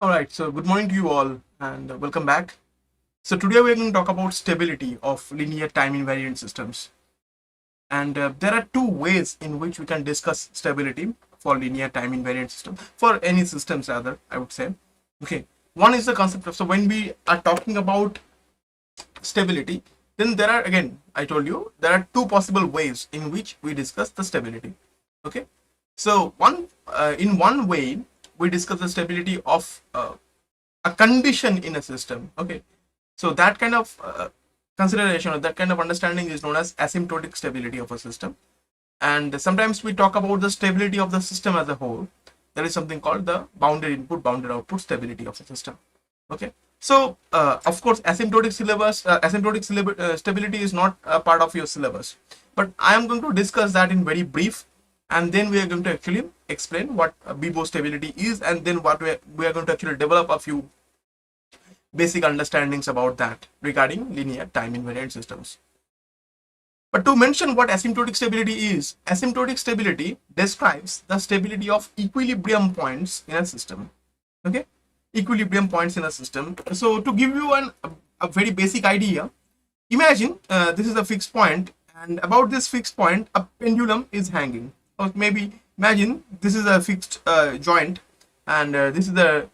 All right, so good morning to you all and welcome back. So today we're going to talk about stability of linear time invariant systems. And there are two ways in which we can discuss stability for linear time invariant system, for any systems rather, I would say. Okay, one is the concept of, so when we are talking about stability, then there are, again, I told you, there are two possible ways in which we discuss the stability. Okay, so in one way, we discuss the stability of a condition in a system. Okay, so that kind of consideration or that kind of understanding is known as asymptotic stability of a system. And sometimes we talk about the stability of the system as a whole. There is something called the bounded input bounded output stability of the system. Okay, so of course asymptotic stability is not a part of your syllabus, but I am going to discuss that in very brief, and then we are going to actually explain what BIBO stability is, and then what we are going to actually develop a few basic understandings about that regarding linear time invariant systems. But to mention what asymptotic stability is, asymptotic stability describes the stability of equilibrium points in a system. Okay, equilibrium points in a system. So to give you a very basic idea, imagine this is a fixed point, and about this fixed point a pendulum is hanging. Or maybe imagine this is a fixed joint, and this is the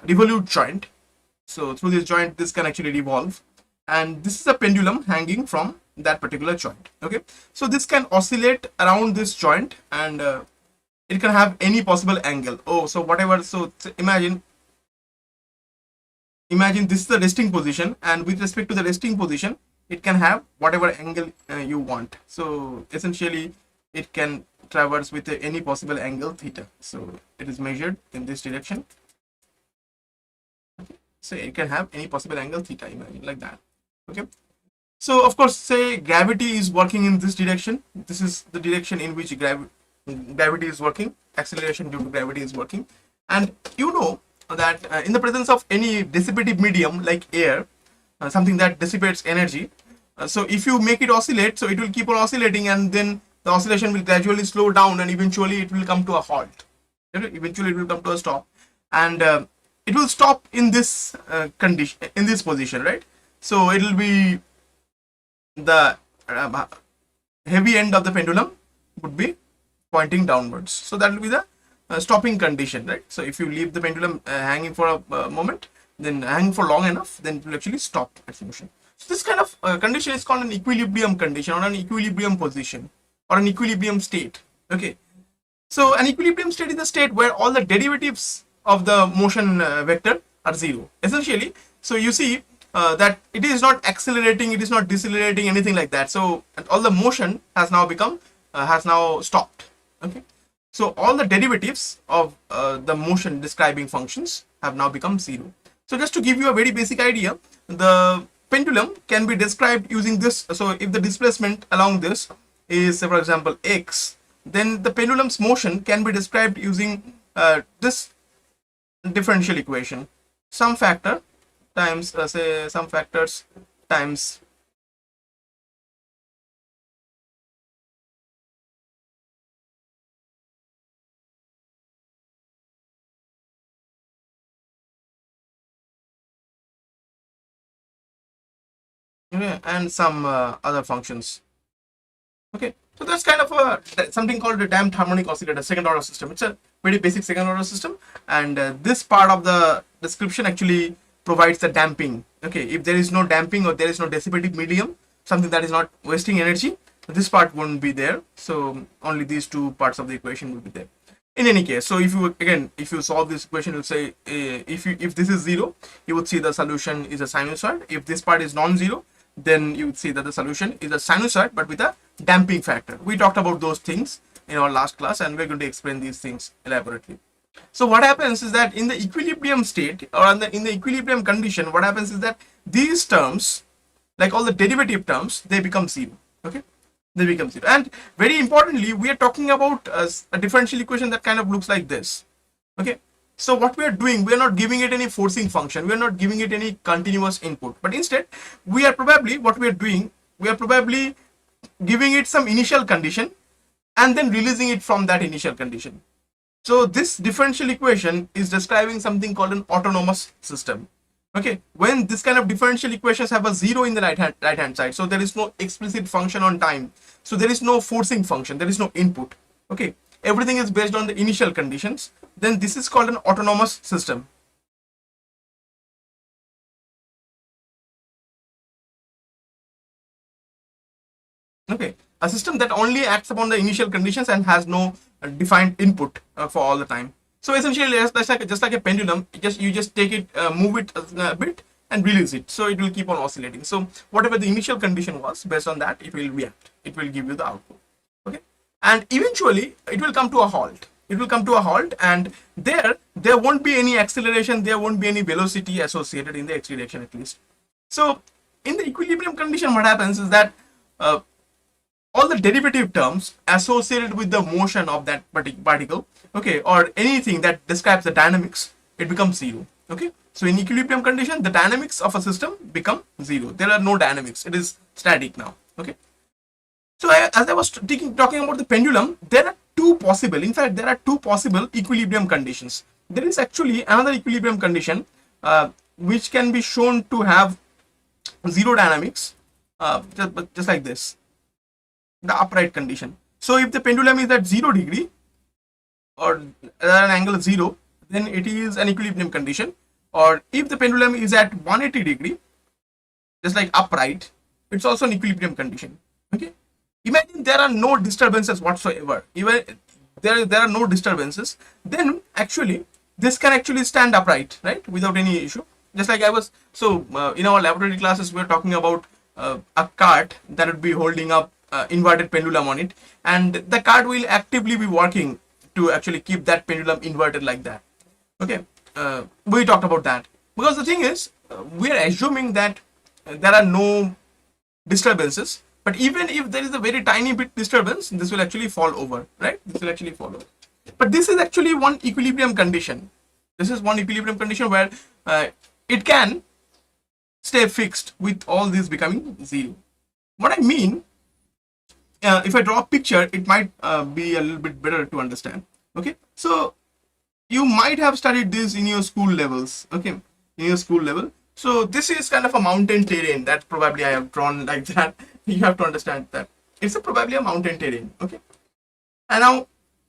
revolute joint. So through this joint this can actually revolve, and this is a pendulum hanging from that particular joint. Okay, so this can oscillate around this joint, and it can have any possible angle. Oh, so whatever, so imagine this is the resting position, and with respect to the resting position it can have whatever angle you want. So essentially it can traverse with any possible angle theta. So it is measured in this direction. So it can have any possible angle theta, imagine like that. Okay, so of course, say gravity is working in this direction. This is the direction in which gravity is working. Acceleration due to gravity is working, and you know that in the presence of any dissipative medium like air, something that dissipates energy, so if you make it oscillate, so it will keep on oscillating, and then the oscillation will gradually slow down, and eventually it will come to a halt. Eventually it will come to a stop, and it will stop in this condition, in this position, right? So it will be the heavy end of the pendulum would be pointing downwards. So that will be the stopping condition, right? So if you leave the pendulum hanging for a moment, then hanging for long enough, then it will actually stop its motion. So this kind of condition is called an equilibrium condition, or an equilibrium position, or an equilibrium state. Okay, so an equilibrium state is a state where all the derivatives of the motion vector are zero, essentially. So you see that it is not accelerating, it is not decelerating, anything like that. So all the motion has now become has now stopped. Okay, so all the derivatives of the motion describing functions have now become zero. So just to give you a very basic idea, the pendulum can be described using this. So if the displacement along this is, for example, x, then the pendulum's motion can be described using this differential equation: some factor times say some factors times and some other functions. Okay, so that's kind of something called a damped harmonic oscillator, second order system. It's a very basic second order system, and this part of the description actually provides the damping. Okay, if there is no damping or there is no dissipative medium, something that is not wasting energy, this part won't be there. So only these two parts of the equation will be there. In any case, so if you solve this equation, you'll say if this is zero, you would see the solution is a sinusoid. If this part is non-zero, then you would see that the solution is a sinusoid but with a damping factor. We talked about those things in our last class, and we're going to explain these things elaborately. So what happens is that in the equilibrium state, or in the equilibrium condition, what happens is that these terms, like all the derivative terms, they become zero. Okay, they become zero. And very importantly, we are talking about a differential equation that kind of looks like this. Okay, so what we are doing, we are not giving it any forcing function, we are not giving it any continuous input, but instead we are probably, what we are doing, we are probably giving it some initial condition and then releasing it from that initial condition. So this differential equation is describing something called an autonomous system. Okay, when this kind of differential equations have a zero in the right hand side, so there is no explicit function on time, so there is no forcing function, there is no input. Okay, everything is based on the initial conditions, then this is called an autonomous system. Okay, a system that only acts upon the initial conditions and has no defined input for all the time. So essentially, just like a pendulum, you just take it, move it a bit, and release it. So it will keep on oscillating. So whatever the initial condition was, based on that, it will react. It will give you the output. Okay, and eventually it will come to a halt. It will come to a halt, and there won't be any acceleration. There won't be any velocity associated in the x direction, at least. So in the equilibrium condition, what happens is that all the derivative terms associated with the motion of that particle, okay, or anything that describes the dynamics, it becomes zero. Okay, so in equilibrium condition, the dynamics of a system become zero. There are no dynamics. It is static now. Okay, so as I was talking about the pendulum, there are two possible. In fact, there are two possible equilibrium conditions. There is actually another equilibrium condition which can be shown to have zero dynamics, just like this. The upright condition. So if the pendulum is at 0 degree or at an angle 0, then it is an equilibrium condition. Or if the pendulum is at 180 degree, just like upright, it's also an equilibrium condition. Okay, imagine there are no disturbances whatsoever. Even there are no disturbances, then actually this can actually stand upright, right, without any issue. Just like I was, so in our laboratory classes, we are talking about a cart that would be holding up inverted pendulum on it, and the cart will actively be working to actually keep that pendulum inverted like that. Okay, we talked about that because the thing is, we are assuming that there are no disturbances, but even if there is a very tiny bit disturbance, this will actually fall over, right? This will actually fall over. But this is actually one equilibrium condition. This is one equilibrium condition where it can stay fixed with all these becoming zero. What I mean, if I draw a picture, it might be a little bit better to understand. Okay, so you might have studied this in your school levels. Okay, in your school level. So this is kind of a mountain terrain that probably I have drawn like that. You have to understand that it's probably a mountain terrain. Okay, and now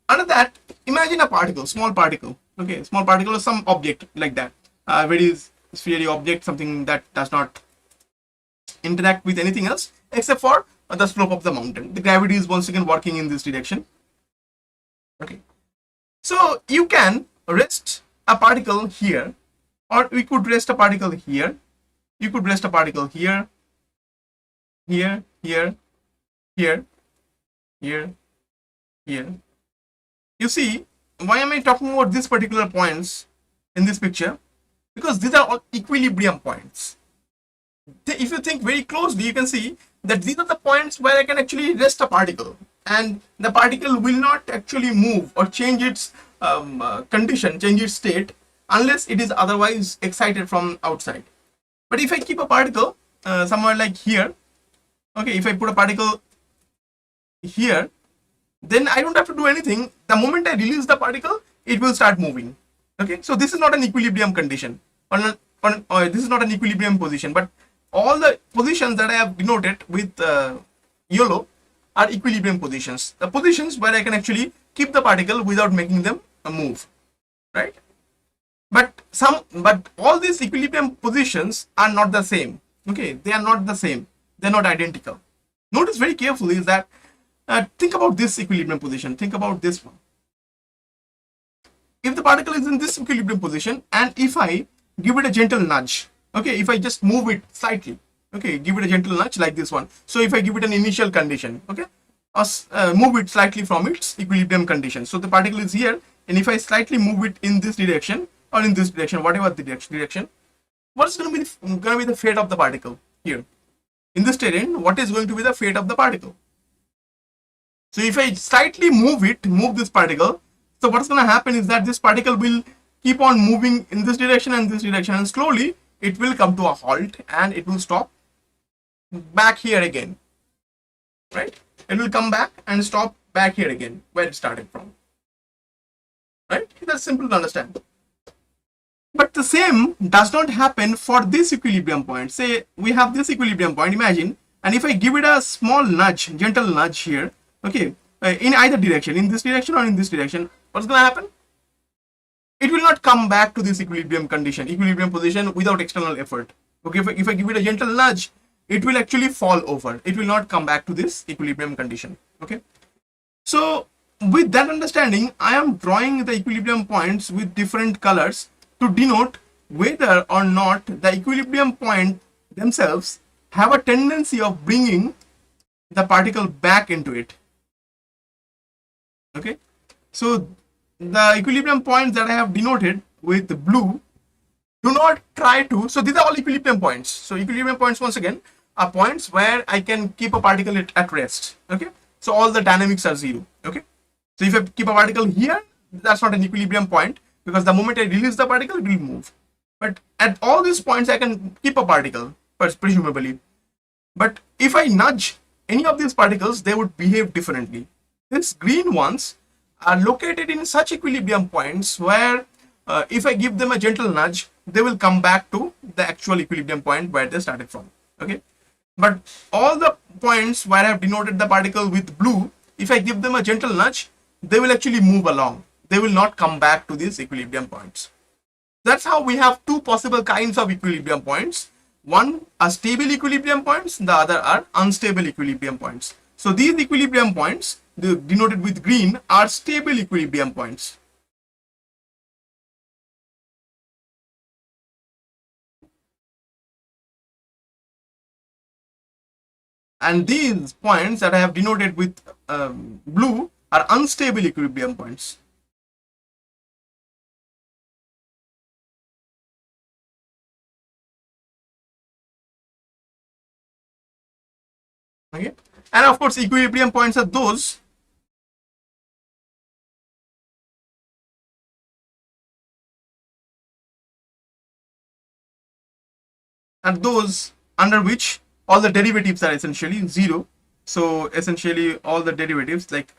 under that, imagine a particle, small particle. Okay, small particle or some object like that, very sphery object, something that does not interact with anything else except for the slope of the mountain. The gravity is once again working in this direction. Okay, so you can rest a particle here, or we could rest a particle here. You could rest a particle here, here, here, here, here, here. You see, why am I talking about these particular points in this picture? Because these are all equilibrium points. If you think very closely, you can see that these are the points where I can actually rest a particle, and the particle will not actually move or change its condition, change its state, unless it is otherwise excited from outside. But if I keep a particle somewhere like here, okay, if I put a particle here, then I don't have to do anything. The moment I release the particle, it will start moving. Okay, so this is not an equilibrium condition, this is not an equilibrium position, but all the positions that I have denoted with yellow are equilibrium positions. The positions where I can actually keep the particle without making them move, right? But all these equilibrium positions are not the same. Okay, they are not the same. They're not identical. Notice very carefully is that think about this equilibrium position. Think about this one. If the particle is in this equilibrium position, and if I give it a gentle nudge, okay, if I just move it slightly, okay, give it a gentle nudge like this one. So if I give it an initial condition, okay, move it slightly from its equilibrium condition. So the particle is here, and if I slightly move it in this direction or in this direction, whatever the direction, what's going to be the fate of the particle here in this terrain? What is going to be the fate of the particle? So if I slightly move this particle, so what's going to happen is that this particle will keep on moving in this direction and this direction, and slowly it will come to a halt and it will stop back here again, right? It will come back and stop back here again where it started from. right? That's simple to understand. But the same does not happen for this equilibrium point. Say we have this equilibrium point, imagine, and if I give it a small nudge, gentle nudge here, okay, in either direction, in this direction or in this direction, what's going to happen? It will not come back to this equilibrium condition, equilibrium position without external effort. Okay, if I give it a gentle nudge, it will actually fall over. It will not come back to this equilibrium condition. Okay. So with that understanding, I am drawing the equilibrium points with different colors to denote whether or not the equilibrium point themselves have a tendency of bringing the particle back into it. Okay. So the equilibrium points that I have denoted with the blue, do not try to, so these are all equilibrium points. So equilibrium points, once again, are points where I can keep a particle at rest. Okay. So all the dynamics are zero. Okay. So if I keep a particle here, that's not an equilibrium point, because the moment I release the particle, it will move. But at all these points, I can keep a particle, presumably. But if I nudge any of these particles, they would behave differently. These green ones are located in such equilibrium points where if I give them a gentle nudge, they will come back to the actual equilibrium point where they started from. Okay. But all the points where I have denoted the particle with blue, if I give them a gentle nudge, they will actually move along. They will not come back to these equilibrium points. That's how we have two possible kinds of equilibrium points. One are stable equilibrium points, the other are unstable equilibrium points. So these equilibrium points, denoted with green, are stable equilibrium points. And these points that I have denoted with blue are unstable equilibrium points. Okay. And of course, equilibrium points are those under which all the derivatives are essentially zero. So essentially all the derivatives, like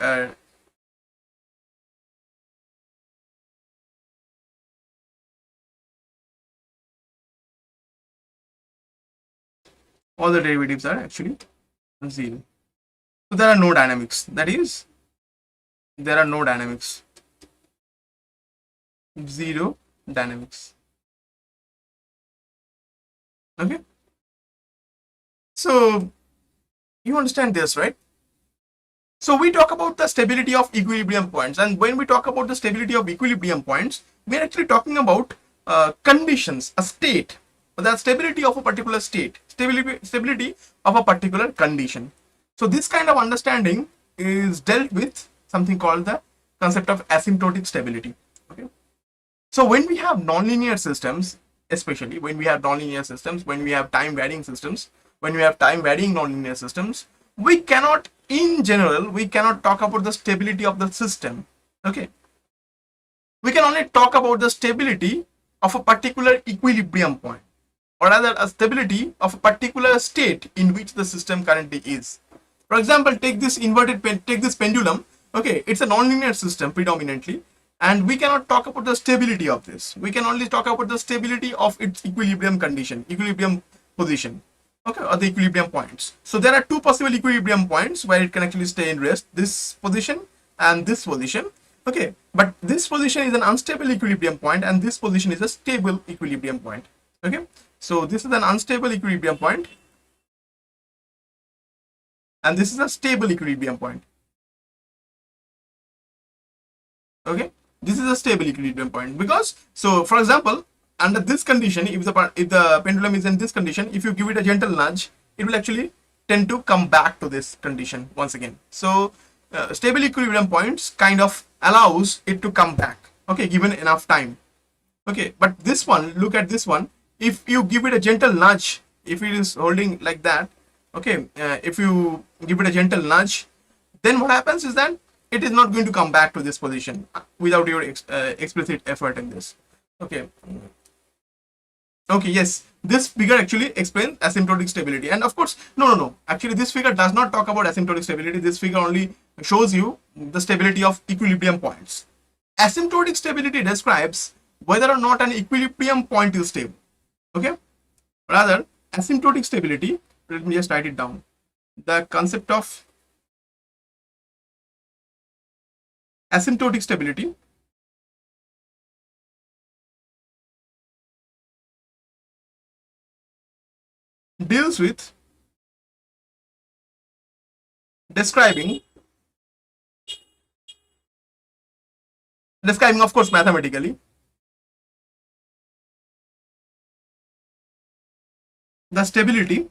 all the derivatives are actually zero. So there are no dynamics. That is, there are no dynamics. Zero dynamics. Okay. So you understand this, right? So we talk about the stability of equilibrium points, and when we talk about the stability of equilibrium points, we are actually talking about conditions, a state, the stability of a particular state, stability of a particular condition. So this kind of understanding is dealt with something called the concept of asymptotic stability. Okay. So when we have nonlinear systems, especially when we have nonlinear systems, when we have time varying systems, when we have time varying nonlinear systems, we cannot, in general, we cannot talk about the stability of the system. Okay. We can only talk about the stability of a particular equilibrium point, or rather a stability of a particular state in which the system currently is. For example, take this pendulum. Okay, it's a nonlinear system predominantly, and we cannot talk about the stability of this. We can only talk about the stability of its equilibrium condition, equilibrium position. Okay, or the equilibrium points. So there are two possible equilibrium points where it can actually stay in rest, this position and this position. Okay, but this position is an unstable equilibrium point and this position is a stable equilibrium point. Okay, so this is an unstable equilibrium point and this is a stable equilibrium point. Okay, this is a stable equilibrium point because, so for example, under this condition, if the pendulum is in this condition, if you give it a gentle nudge, it will actually tend to come back to this condition once again. So stable equilibrium points kind of allows it to come back, okay, given enough time. Okay, but this one, look at this one, if you give it a gentle nudge, if it is holding like that, okay, if you give it a gentle nudge, then what happens is that it is not going to come back to this position without your explicit effort in this. Okay. Okay, yes, this figure actually explains asymptotic stability. And of course, no. Actually, this figure does not talk about asymptotic stability. This figure only shows you the stability of equilibrium points. asymptotic stability describes whether or not an equilibrium point is stable. Okay, rather asymptotic stability, let me just write it down. The concept of asymptotic stability deals with describing of course mathematically the stability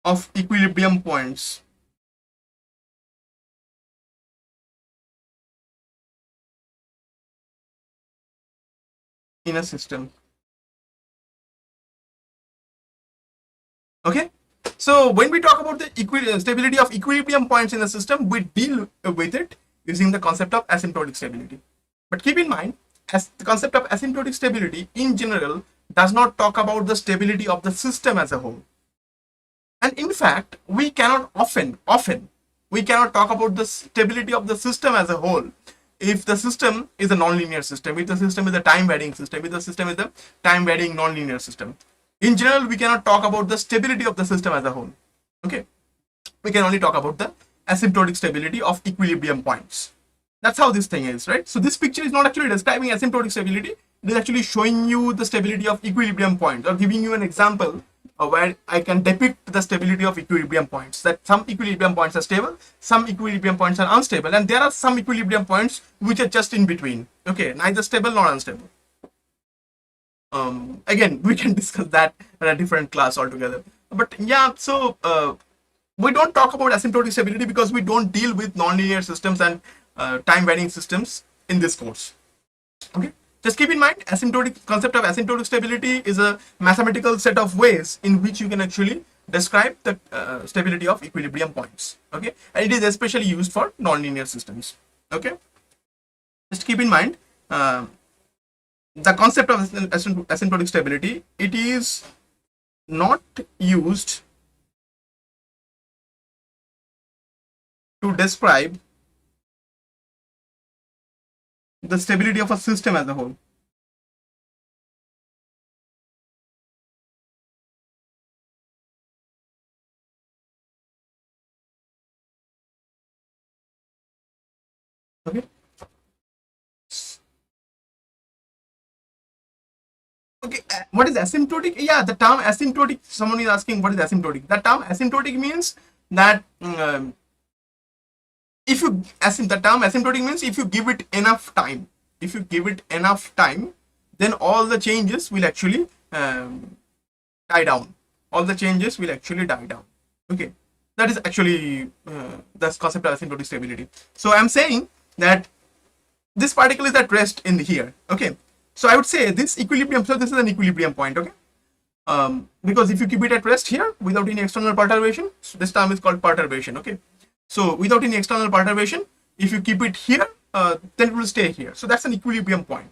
of equilibrium points in a system. Okay, so when we talk about the stability of equilibrium points in a system, we deal with it using the concept of asymptotic stability. But keep in mind, as the concept of asymptotic stability in general does not talk about the stability of the system as a whole. And in fact, we cannot often we cannot talk about the stability of the system as a whole if the system is a nonlinear system, if the system is a time varying system, if the system is a time varying nonlinear system. In general, we cannot talk about the stability of the system as a whole. Okay, we can only talk about the asymptotic stability of equilibrium points. That's how this thing is, right? So this picture is not actually describing asymptotic stability. It is actually showing you the stability of equilibrium points, or giving you an example where I can depict the stability of equilibrium points. That some equilibrium points are stable, some equilibrium points are unstable, and there are some equilibrium points which are just in between. Okay, neither stable nor unstable. Again, we can discuss that in a different class altogether. But yeah, so we don't talk about asymptotic stability because we don't deal with nonlinear systems and time varying systems in this course. Okay, just keep in mind, concept of asymptotic stability is a mathematical set of ways in which you can actually describe the stability of equilibrium points. Okay, and it is especially used for nonlinear systems. Okay, just keep in mind the concept of asymptotic stability, it is not used to describe the stability of a system as a whole. Okay. Okay, what is asymptotic? Yeah, the term asymptotic, someone is asking what is asymptotic. The term asymptotic means that if you the term asymptotic means if you give it enough time, then all the changes will actually die down. All the changes will actually die down. Okay, that is actually the concept of asymptotic stability. So I'm saying that this particle is at rest in here. Okay, so I would say this equilibrium, so this is an equilibrium point. Okay, because if you keep it at rest here without any external perturbation, so this term is called perturbation. Okay, so without any external perturbation, if you keep it here, then it will stay here. So that's an equilibrium point.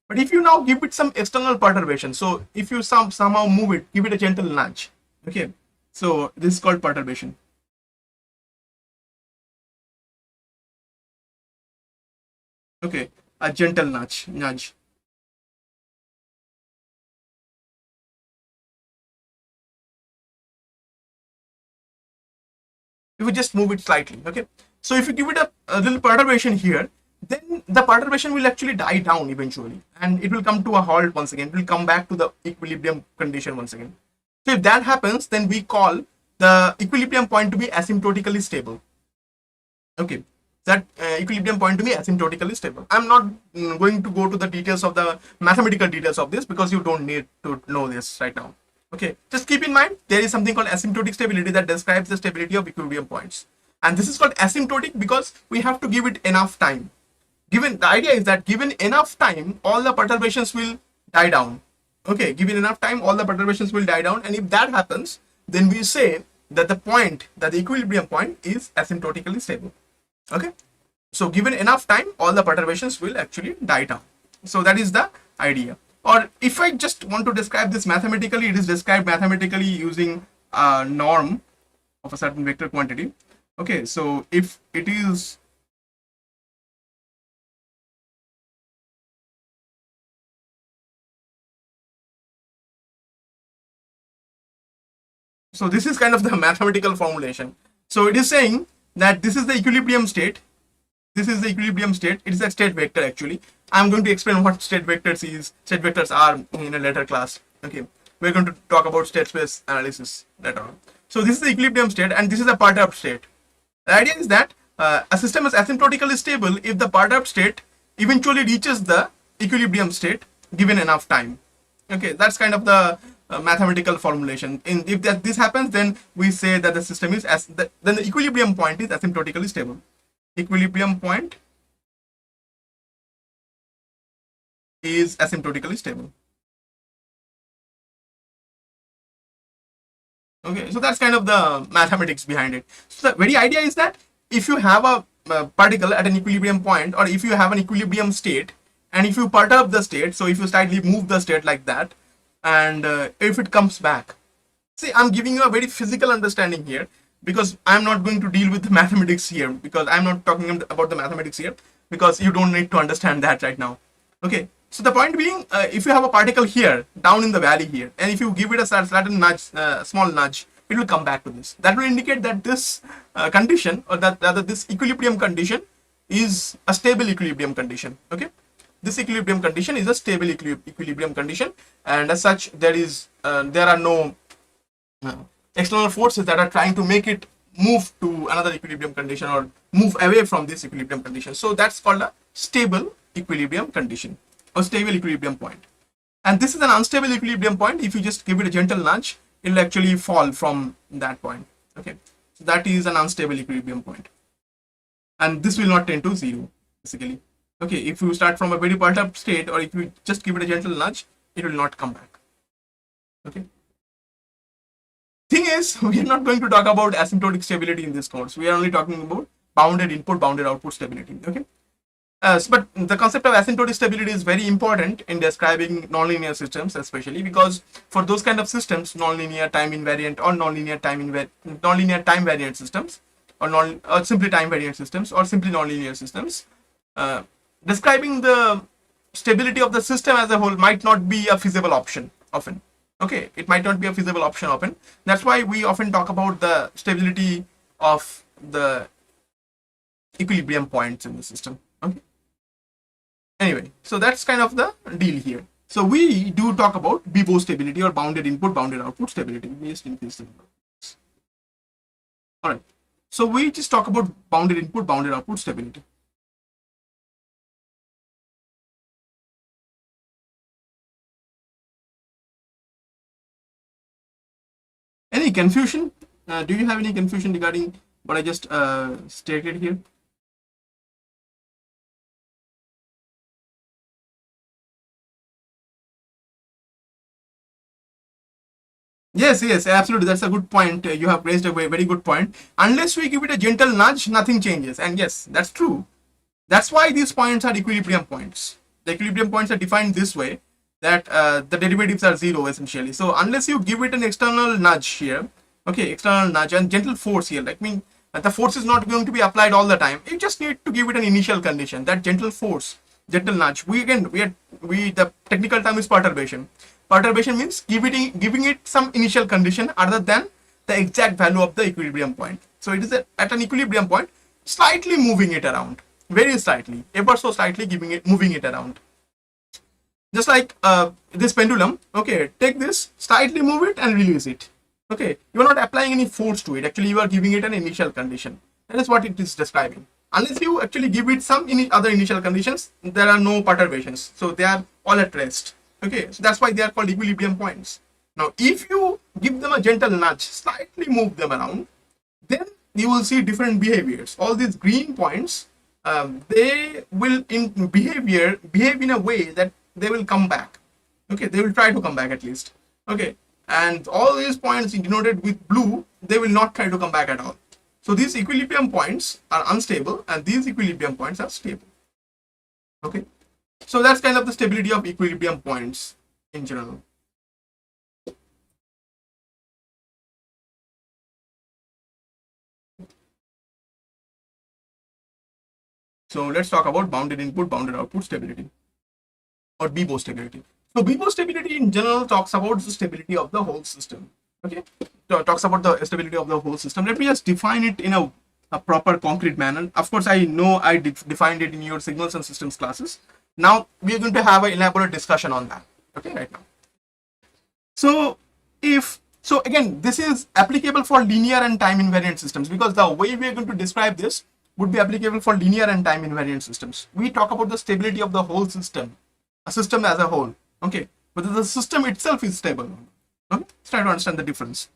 But if you now give it some external perturbation, so if you somehow move it, give it a gentle nudge. Okay, so this is called perturbation. Okay, a gentle nudge. If you just move it slightly. Okay, so if you give it a little perturbation here, then the perturbation will actually die down eventually, and it will come to a halt once again. It will come back to the equilibrium condition once again. So if that happens, then we call the equilibrium point to be asymptotically stable. Okay, that equilibrium point to be asymptotically stable. I'm not going to go to the details of the mathematical details of this because you don't need to know this right now. Okay, just keep in mind there is something called asymptotic stability that describes the stability of equilibrium points, and this is called asymptotic because we have to give it enough time. The idea is that given enough time, all the perturbations will die down. Okay, given enough time, all the perturbations will die down, and if that happens, then we say that the equilibrium point is asymptotically stable. Okay, so given enough time, all the perturbations will actually die down. So that is the idea. Or if I just want to describe this mathematically, it is described mathematically using a norm of a certain vector quantity. Okay, so if it is, so this is kind of the mathematical formulation. So it is saying that this is the equilibrium state. This is the equilibrium state. It is a state vector actually. I'm going to explain what state vectors are in a later class. Okay, we're going to talk about state space analysis later on. So this is the equilibrium state, and this is a perturbed state. The idea is that a system is asymptotically stable if the perturbed state eventually reaches the equilibrium state given enough time. Okay, that's kind of the mathematical formulation. If this happens, then we say that the system is then the equilibrium point is asymptotically stable. Equilibrium point is asymptotically stable. Okay, so that's kind of the mathematics behind it. So the very idea is that if you have a particle at an equilibrium point, or if you have an equilibrium state, and if you perturb the state, so if you slightly move the state like that, and if it comes back, see, I'm giving you a very physical understanding here, because I'm not going to deal with the mathematics here, because I'm not talking about the mathematics here, because you don't need to understand that right now. Okay, so the point being, if you have a particle here down in the valley here, and if you give it a certain nudge, small nudge, it will come back to this. That will indicate that this condition, or that rather this equilibrium condition, is a stable equilibrium condition. Okay, this equilibrium condition is a stable equilibrium condition, and as such there are no external forces that are trying to make it move to another equilibrium condition or move away from this equilibrium condition. So that's called a stable equilibrium condition or stable equilibrium point. And this is an unstable equilibrium point. If you just give it a gentle nudge, it will actually fall from that point. Okay, so that is an unstable equilibrium point, and this will not tend to zero basically. Okay, if you start from a very perturbed state, or if you just give it a gentle nudge, it will not come back. Okay, thing is, we are not going to talk about asymptotic stability in this course. We are only talking about bounded input, bounded output stability. Okay, but the concept of asymptotic stability is very important in describing nonlinear systems, especially because for those kind of systems, nonlinear time invariant or nonlinear time variant systems, or simply time variant systems, or simply nonlinear systems, describing the stability of the system as a whole might not be a feasible option often. Okay, it might not be a feasible option often. That's why we often talk about the stability of the equilibrium points in the system. Okay, anyway, so that's kind of the deal here. So we do talk about BIBO stability, or bounded input, bounded output stability. All right, so we just talk about bounded input, bounded output stability. Any confusion? Do you have any confusion regarding what I just stated here? Yes, absolutely. That's a good point. You have raised a very good point. Unless we give it a gentle nudge, nothing changes. And yes, that's true. That's why these points are equilibrium points. The equilibrium points are defined this way, that the derivatives are zero essentially. So unless you give it an external nudge here, okay, external nudge and gentle force here, like mean the force is not going to be applied all the time. You just need to give it an initial condition, that gentle force, gentle nudge. The technical term is perturbation. Perturbation means giving it some initial condition other than the exact value of the equilibrium point. So it is at an equilibrium point, slightly moving it around, very slightly, ever so slightly moving it around. Just like this pendulum. Okay, take this, slightly move it and release it. Okay, you are not applying any force to it. Actually, you are giving it an initial condition. That is what it is describing. Unless you actually give it some other initial conditions, there are no perturbations. So they are all at rest. Okay, so that's why they are called equilibrium points. Now, if you give them a gentle nudge, slightly move them around, then you will see different behaviors. All these green points, they will behave in a way that they will come back. Okay, they will try to come back at least. Okay, and all these points denoted with blue, they will not try to come back at all. So these equilibrium points are unstable, and these equilibrium points are stable. Okay, so that's kind of the stability of equilibrium points in general. So let's talk about bounded input, bounded output stability, or BIBO stability. So BIBO stability in general talks about the stability of the whole system. Okay, so talks about the stability of the whole system. Let me just define it in a proper concrete manner. Of course, I know I defined it in your signals and systems classes. Now we are going to have an elaborate discussion on that. Okay, right now. So so again, this is applicable for linear and time invariant systems, because the way we are going to describe this would be applicable for linear and time invariant systems. We talk about the stability of the whole system, a system as a whole. Okay, whether the system itself is stable. Okay, let's try to understand the difference.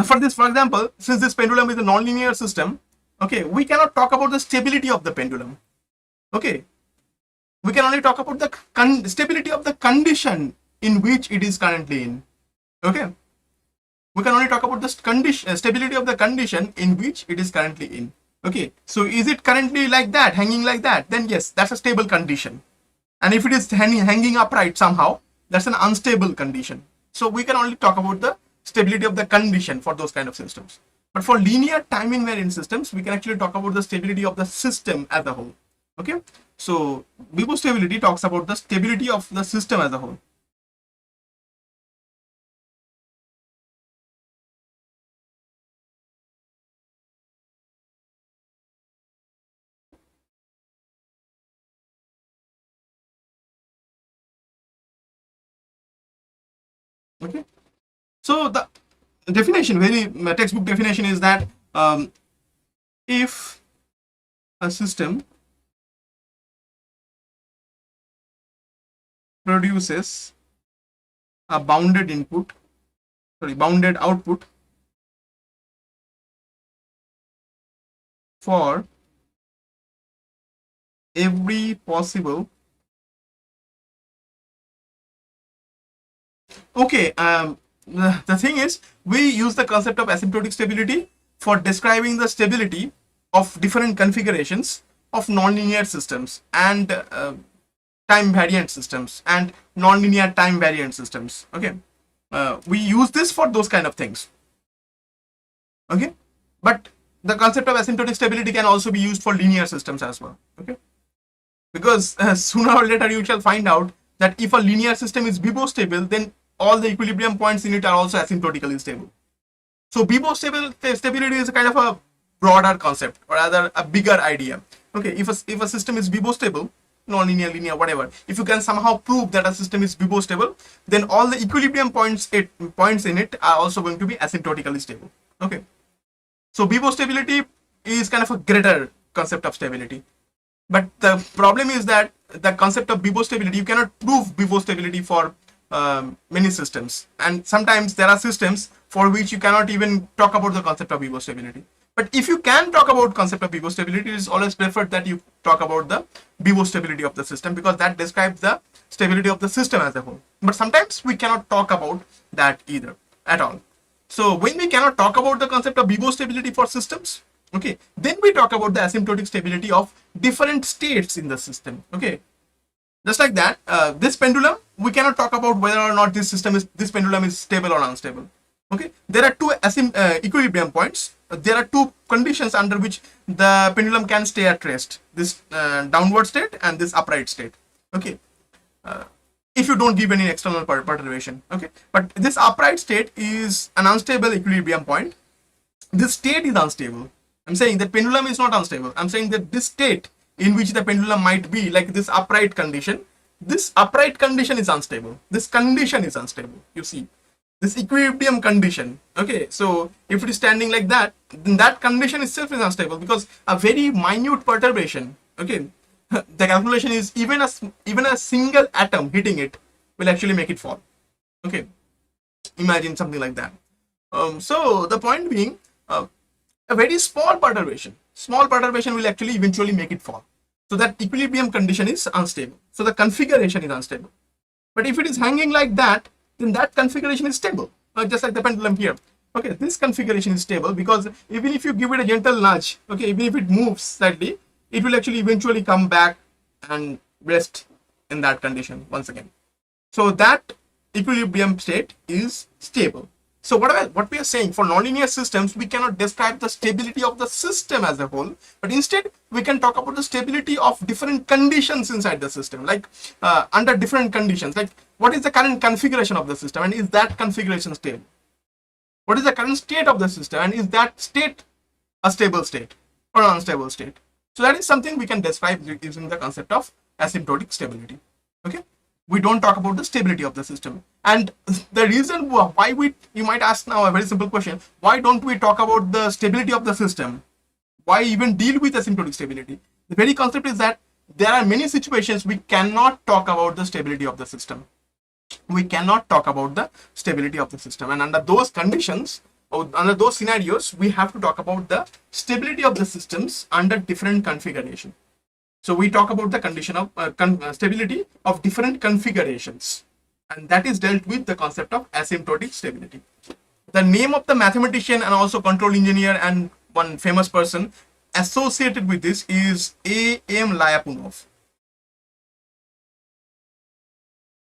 For this, for example, since this pendulum is a nonlinear system, okay, we cannot talk about the stability of the pendulum. Okay, we can only talk about the stability of the condition in which it is currently in. Okay, we can only talk about the stability of the condition in which it is currently in. Okay, so is it currently like that, hanging like that? Then yes, that's a stable condition. And if it is hanging upright somehow, that's an unstable condition. So we can only talk about the stability of the condition for those kind of systems. But for linear time invariant systems, we can actually talk about the stability of the system as a whole. Okay, so BIBO stability talks about the stability of the system as a whole. Okay, so the definition, very textbook definition, is that if a system produces a bounded output for every possible. Okay, the thing is, we use the concept of asymptotic stability for describing the stability of different configurations of nonlinear systems and time variant systems and nonlinear time variant systems. Okay, we use this for those kind of things. Okay, but the concept of asymptotic stability can also be used for linear systems as well. Okay, because sooner or later you shall find out that if a linear system is BIBO stable, then all the equilibrium points in it are also asymptotically stable. So BIBO stability is a kind of a broader concept, or rather a bigger idea. Okay, if a system is BIBO stable, non-linear, linear, whatever, if you can somehow prove that a system is BIBO stable, then all the equilibrium points in it are also going to be asymptotically stable. Okay, so BIBO stability is kind of a greater concept of stability. But the problem is that the concept of BIBO stability, you cannot prove BIBO stability for many systems, and sometimes there are systems for which you cannot even talk about the concept of BIBO stability. But if you can talk about concept of BIBO stability, it is always preferred that you talk about the BIBO stability of the system, because that describes the stability of the system as a whole. But sometimes we cannot talk about that either at all. So when we cannot talk about the concept of BIBO stability for systems, okay, then we talk about the asymptotic stability of different states in the system. Okay, just like that, this pendulum, we cannot talk about whether or not this pendulum is stable or unstable. Okay, there are two equilibrium points. There are two conditions under which the pendulum can stay at rest: this downward state and this upright state. Okay, if you don't give any external perturbation. Okay, but this upright state is an unstable equilibrium point. This state is unstable. I'm saying that pendulum is not unstable. I'm saying that this state in which the pendulum might be, like this upright condition, this upright condition is unstable. This condition is unstable. You see, this equilibrium condition. Okay, so if it is standing like that, then that condition itself is unstable, because a very minute perturbation, okay, the calculation is even a single atom hitting it will actually make it fall. Okay, imagine something like that. So the point being, a very small perturbation will actually eventually make it fall. So that equilibrium condition is unstable. So the configuration is unstable. But if it is hanging like that, then that configuration is stable, just like the pendulum here. Okay, this configuration is stable, because even if you give it a gentle nudge, okay, even if it moves slightly, it will actually eventually come back and rest in that condition once again. So that equilibrium state is stable. So what we are saying, for nonlinear systems, we cannot describe the stability of the system as a whole, but instead we can talk about the stability of different conditions inside the system, like under different conditions, like what is the current configuration of the system and is that configuration stable? What is the current state of the system and is that state a stable state or an unstable state? So that is something we can describe using the concept of asymptotic stability. Okay, we don't talk about the stability of the system. And the reason why you might ask now a very simple question, why don't we talk about the stability of the system? Why even deal with asymptotic stability? The very concept is that there are many situations we cannot talk about the stability of the system. We cannot talk about the stability of the system, and under those conditions, or under those scenarios, we have to talk about the stability of the systems under different configuration. So we talk about the condition of stability of different configurations, and that is dealt with the concept of asymptotic stability. The name of the mathematician and also control engineer and one famous person associated with this is A.M. Lyapunov.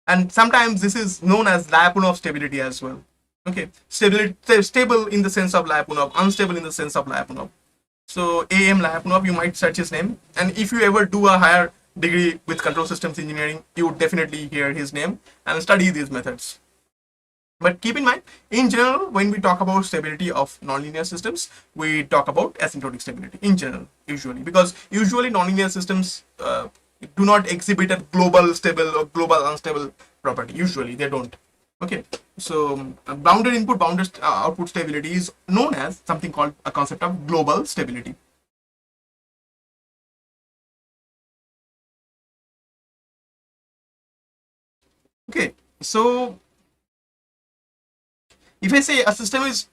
And sometimes this is known as Lyapunov stability as well. Okay, stable in the sense of Lyapunov, unstable in the sense of Lyapunov. So A.M. Lyapunov, you might search his name, and if you ever do a higher degree with control systems engineering, you would definitely hear his name and study these methods. But keep in mind, in general, when we talk about stability of nonlinear systems, we talk about asymptotic stability in general, usually, because usually nonlinear systems do not exhibit a global stable or global unstable property. Usually they don't. Okay, so bounded input, bounded output stability is known as something called a concept of global stability. Okay, so if I say a system is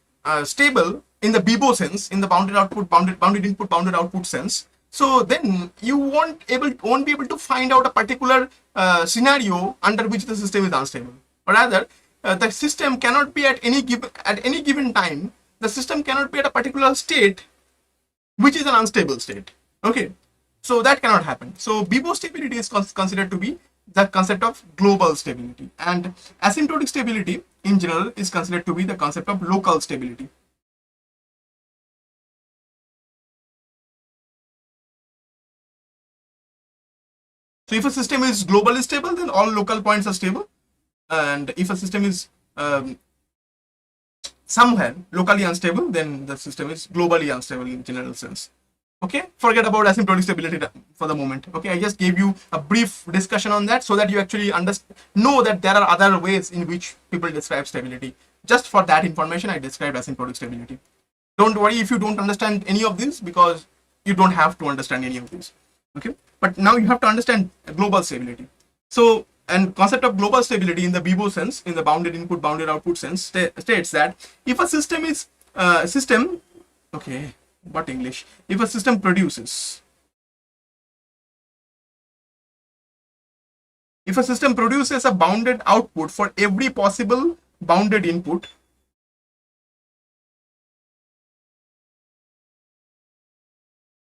stable in the BIBO sense, in the bounded output, bounded input, bounded output sense, so then you won't be able to find out a particular scenario under which the system is unstable, or rather the system cannot be at any given time, the system cannot be at a particular state which is an unstable state. Okay, so that cannot happen. So BIBO stability is considered to be the concept of global stability, and asymptotic stability in general is considered to be the concept of local stability. So if a system is globally stable, then all local points are stable, and if a system is somewhere locally unstable, then the system is globally unstable in general sense. Okay, forget about asymptotic stability for the moment. Okay, I just gave you a brief discussion on that so that you actually know that there are other ways in which people describe stability. Just for that information, I described asymptotic stability. Don't worry if you don't understand any of this, because you don't have to understand any of this. Okay, but now you have to understand global stability. So, and concept of global stability in the BIBO sense, in the bounded input, bounded output sense, states that if a system is okay, what English? If a system produces, a bounded output for every possible bounded input,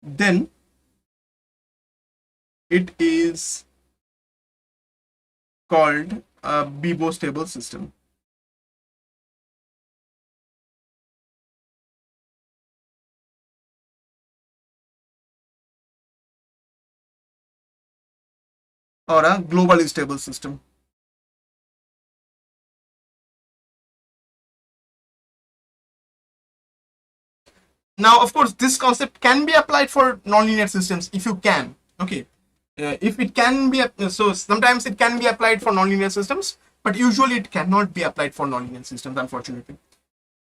then it is called a BIBO stable system. Or a globally stable system. Now, of course, this concept can be applied for nonlinear systems if you can. Okay, if it can be, so sometimes it can be applied for nonlinear systems, but usually it cannot be applied for nonlinear systems, unfortunately.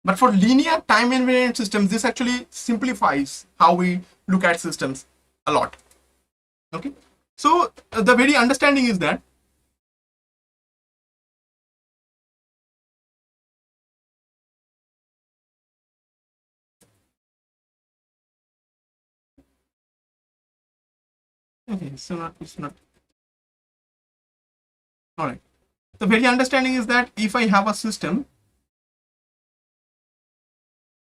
But for linear time invariant systems, this actually simplifies how we look at systems a lot. Okay, so the very understanding is that okay, so it's not all right. The very understanding is that if I have a system,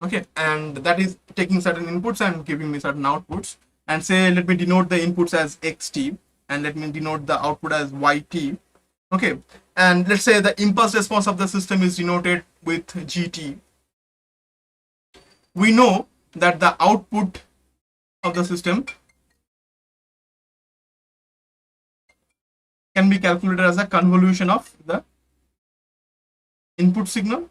okay, and that is taking certain inputs and giving me certain outputs, and say let me denote the inputs as xt and let me denote the output as yt. Okay, and let's say the impulse response of the system is denoted with GT. We know that the output of the system can be calculated as a convolution of the input signal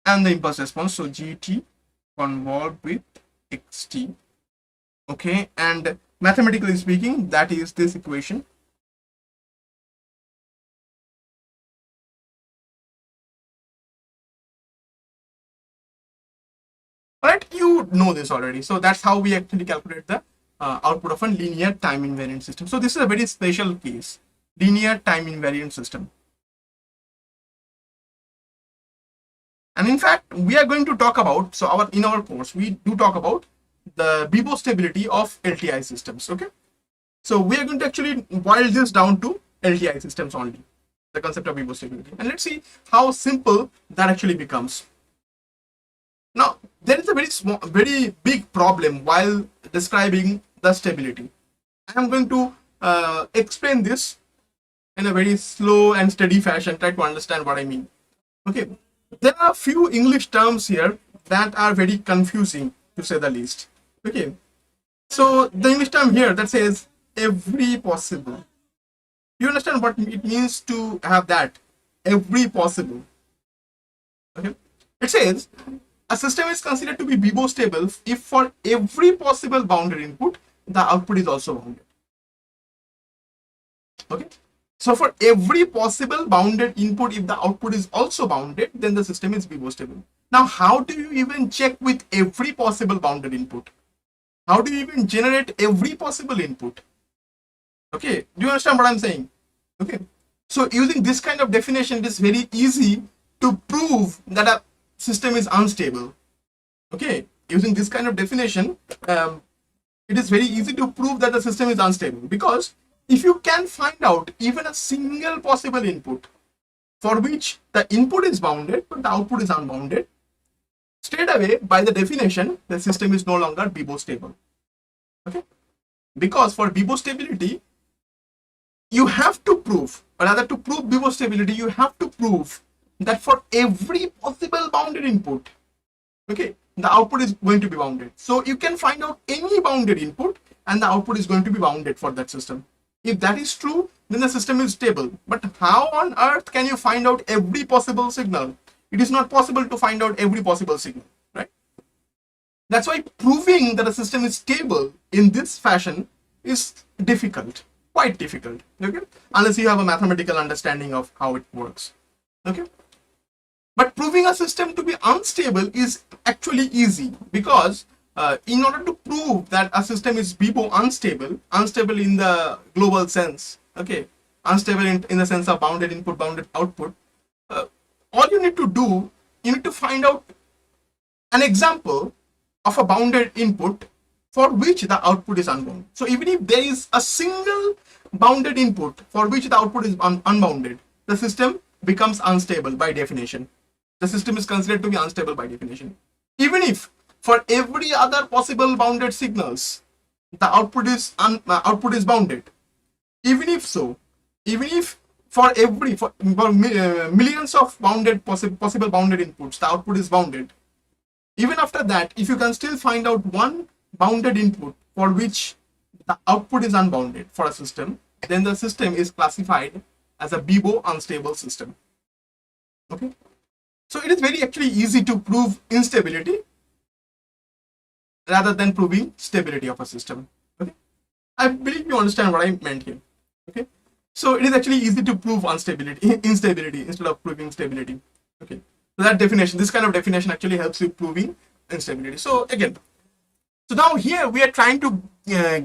and the impulse response. So GT convolved with XT. Okay, and mathematically speaking, that is this equation. Right, you know this already. So that's how we actually calculate the output of a linear time invariant system. So this is a very special case, linear time invariant system. And in fact, we are going to talk about, so in our course, we do talk about the Bibo stability of LTI systems. Okay, so we are going to actually boil this down to LTI systems only, the concept of Bibo stability, and let's see how simple that actually becomes. Now, there is a very big problem while describing the stability. I am going to explain this in a very slow and steady fashion, try to understand what I mean. Okay, there are a few English terms here that are very confusing, to say the least. Okay, so the English term here that says every possible. You understand what it means to have that every possible? Okay, it says a system is considered to be Bibo stable if for every possible bounded input, the output is also bounded. Okay, so for every possible bounded input, if the output is also bounded, then the system is Bibo stable. Now, how do you even check with every possible bounded input? How do you even generate every possible input? Okay, do you understand what I'm saying? Okay, so using this kind of definition, it is very easy to prove that a system is unstable. Okay, using this kind of definition, it is very easy to prove that the system is unstable, because if you can find out even a single possible input for which the input is bounded but the output is unbounded, straight away by the definition the system is no longer Bibo stable. Okay, because for Bibo stability you have to prove, or rather to prove Bibo stability, you have to prove that for every possible bounded input, okay, the output is going to be bounded. So you can find out any bounded input and the output is going to be bounded for that system. If that is true, then the system is stable. But how on earth can you find out every possible signal? It is not possible to find out every possible signal, right? That's why proving that a system is stable in this fashion is difficult, quite difficult, okay, unless you have a mathematical understanding of how it works. Okay, but proving a system to be unstable is actually easy, because in order to prove that a system is Bibo unstable in the global sense, okay, unstable in the sense of bounded input, bounded output, all you need to do, you need to find out an example of a bounded input for which the output is unbounded. So even if there is a single bounded input for which the output is unbounded, the system becomes unstable by definition. The system is considered to be unstable by definition. Even if for every other possible bounded signals, the output is bounded. Even if so, even if for millions of bounded possible bounded inputs, the output is bounded. Even after that, if you can still find out one bounded input for which the output is unbounded for a system, then the system is classified as a Bibo unstable system. Okay, so it is very actually easy to prove instability rather than proving stability of a system. Okay, I believe you understand what I meant here. Okay, so it is actually easy to prove instability instead of proving stability. Okay, so that definition, this kind of definition actually helps you proving instability. So again, so now here we are trying to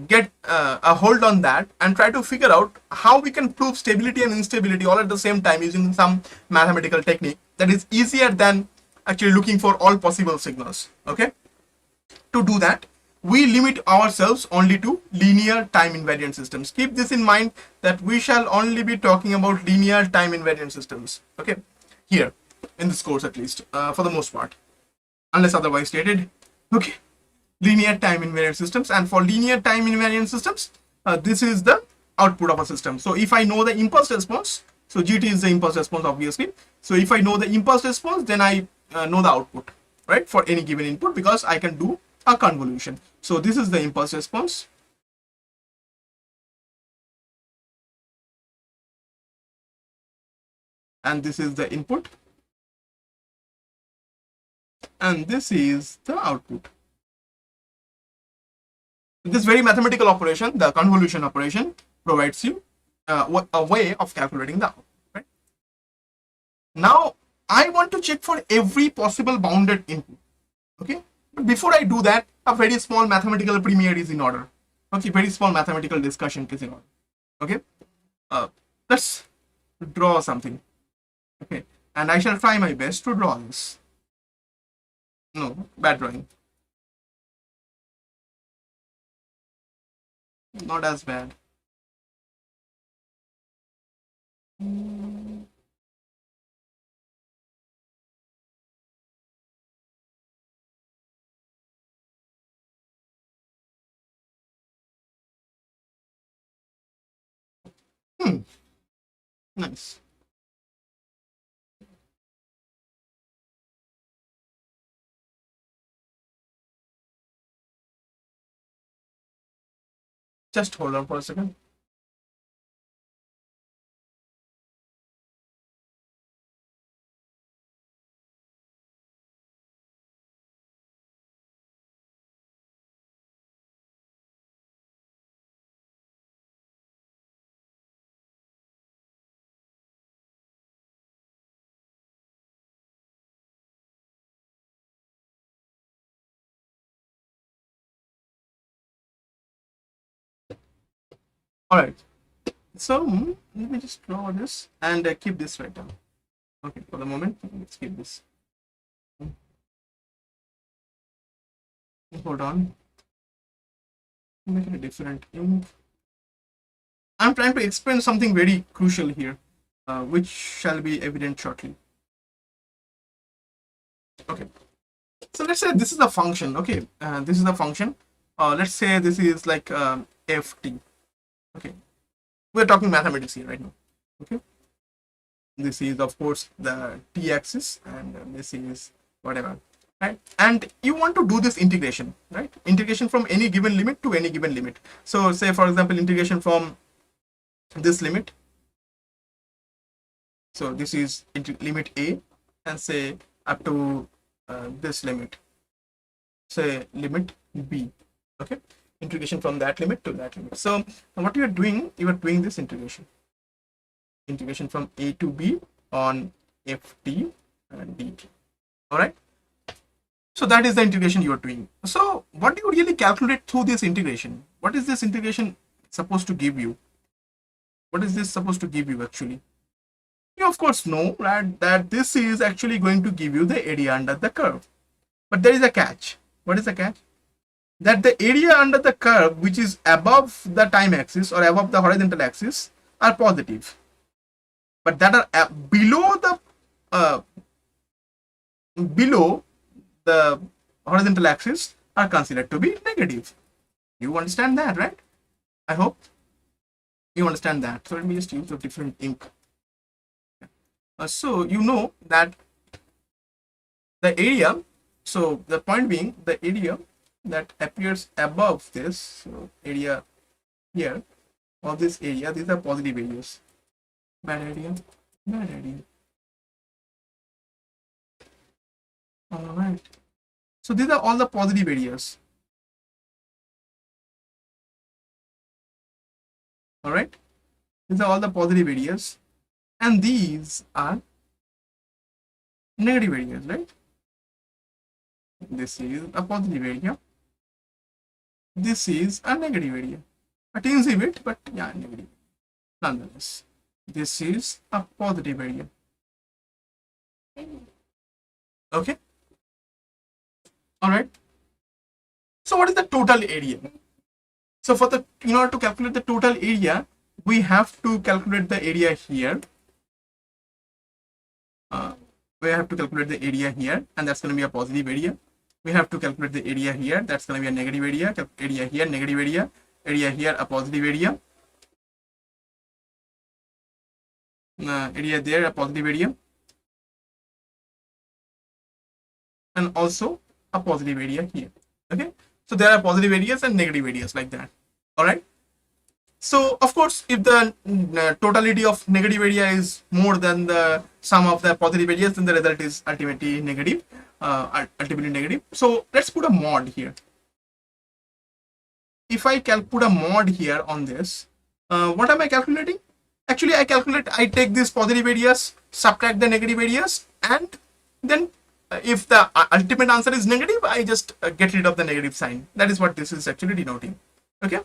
get a hold on that and try to figure out how we can prove stability and instability all at the same time using some mathematical technique that is easier than actually looking for all possible signals. Okay, to do that, we limit ourselves only to linear time invariant systems. Keep this in mind that we shall only be talking about linear time invariant systems. Okay, here in this course at least, for the most part, unless otherwise stated. Okay, linear time invariant systems, and for linear time invariant systems, this is the output of a system. So if I know the impulse response, so GT is the impulse response obviously. So if I know the impulse response, then I know the output, right, for any given input, because I can do a convolution. So this is the impulse response. And this is the input. And this is the output. This very mathematical operation, the convolution operation, provides you a way of calculating the output, right? Now, I want to check for every possible bounded input, okay? But before I do that, a very small mathematical premiere is in order, okay? Very small mathematical discussion is in order, okay? Let's draw something, okay? And I shall try my best to draw this. No, bad drawing. Not as bad. Nice. Just hold on for a second. All right. So let me just draw this and keep this right down. Okay, for the moment, let's keep this. Hold on. Make it a different ink. I'm trying to explain something very crucial here, which shall be evident shortly. Okay. So let's say this is a function. Okay, this is a function. Let's say this is like ft. Okay, we're talking mathematics here right now. Okay, this is of course the t-axis, and this is whatever, right? And you want to do this integration, right? Integration from any given limit to any given limit. So say for example integration from this limit. So this is limit a, and say up to this limit, say limit b. Okay, integration from that limit to that limit. So what you are doing this integration from a to b on ft and dt. All right, so that is the integration you are doing. So what do you really calculate through this integration? What is this integration supposed to give you? What is this supposed to give you actually? You of course know, right, that this is actually going to give you the area under the curve. But there is a catch. What is the catch? That the area under the curve, which is above the time axis or above the horizontal axis, are positive, but that are below the horizontal axis are considered to be negative. You understand that, right? I hope you understand that. So let me just use a different ink. So you know that the area, so the point being the area that appears above this, so area here of this area, these are positive areas. Bad area, bad area. All right, so these are all the positive areas. All right, these are all the positive areas, and these are negative areas, right? This is a positive area, this is a negative area, a teensy bit, but yeah, negative nonetheless. This is a positive area. Okay, all right. So what is the total area? So for the, in order to calculate the total area, we have to calculate the area here. We have to calculate the area here, and that's going to be a positive area. We have to calculate the area here, that's going to be a negative area. Area here, negative area. Area here, a positive area. area there, a positive area, and also a positive area here. Okay, so there are positive areas and negative areas like that. All right. So of course, if the totality of negative area is more than the sum of the positive areas, then the result is ultimately negative. Ultimately negative. So let's put a mod here. If I put a mod here on this, what am I calculating? Actually, I take these positive areas, subtract the negative areas, and then if the ultimate answer is negative, I just get rid of the negative sign. That is what this is actually denoting. Okay.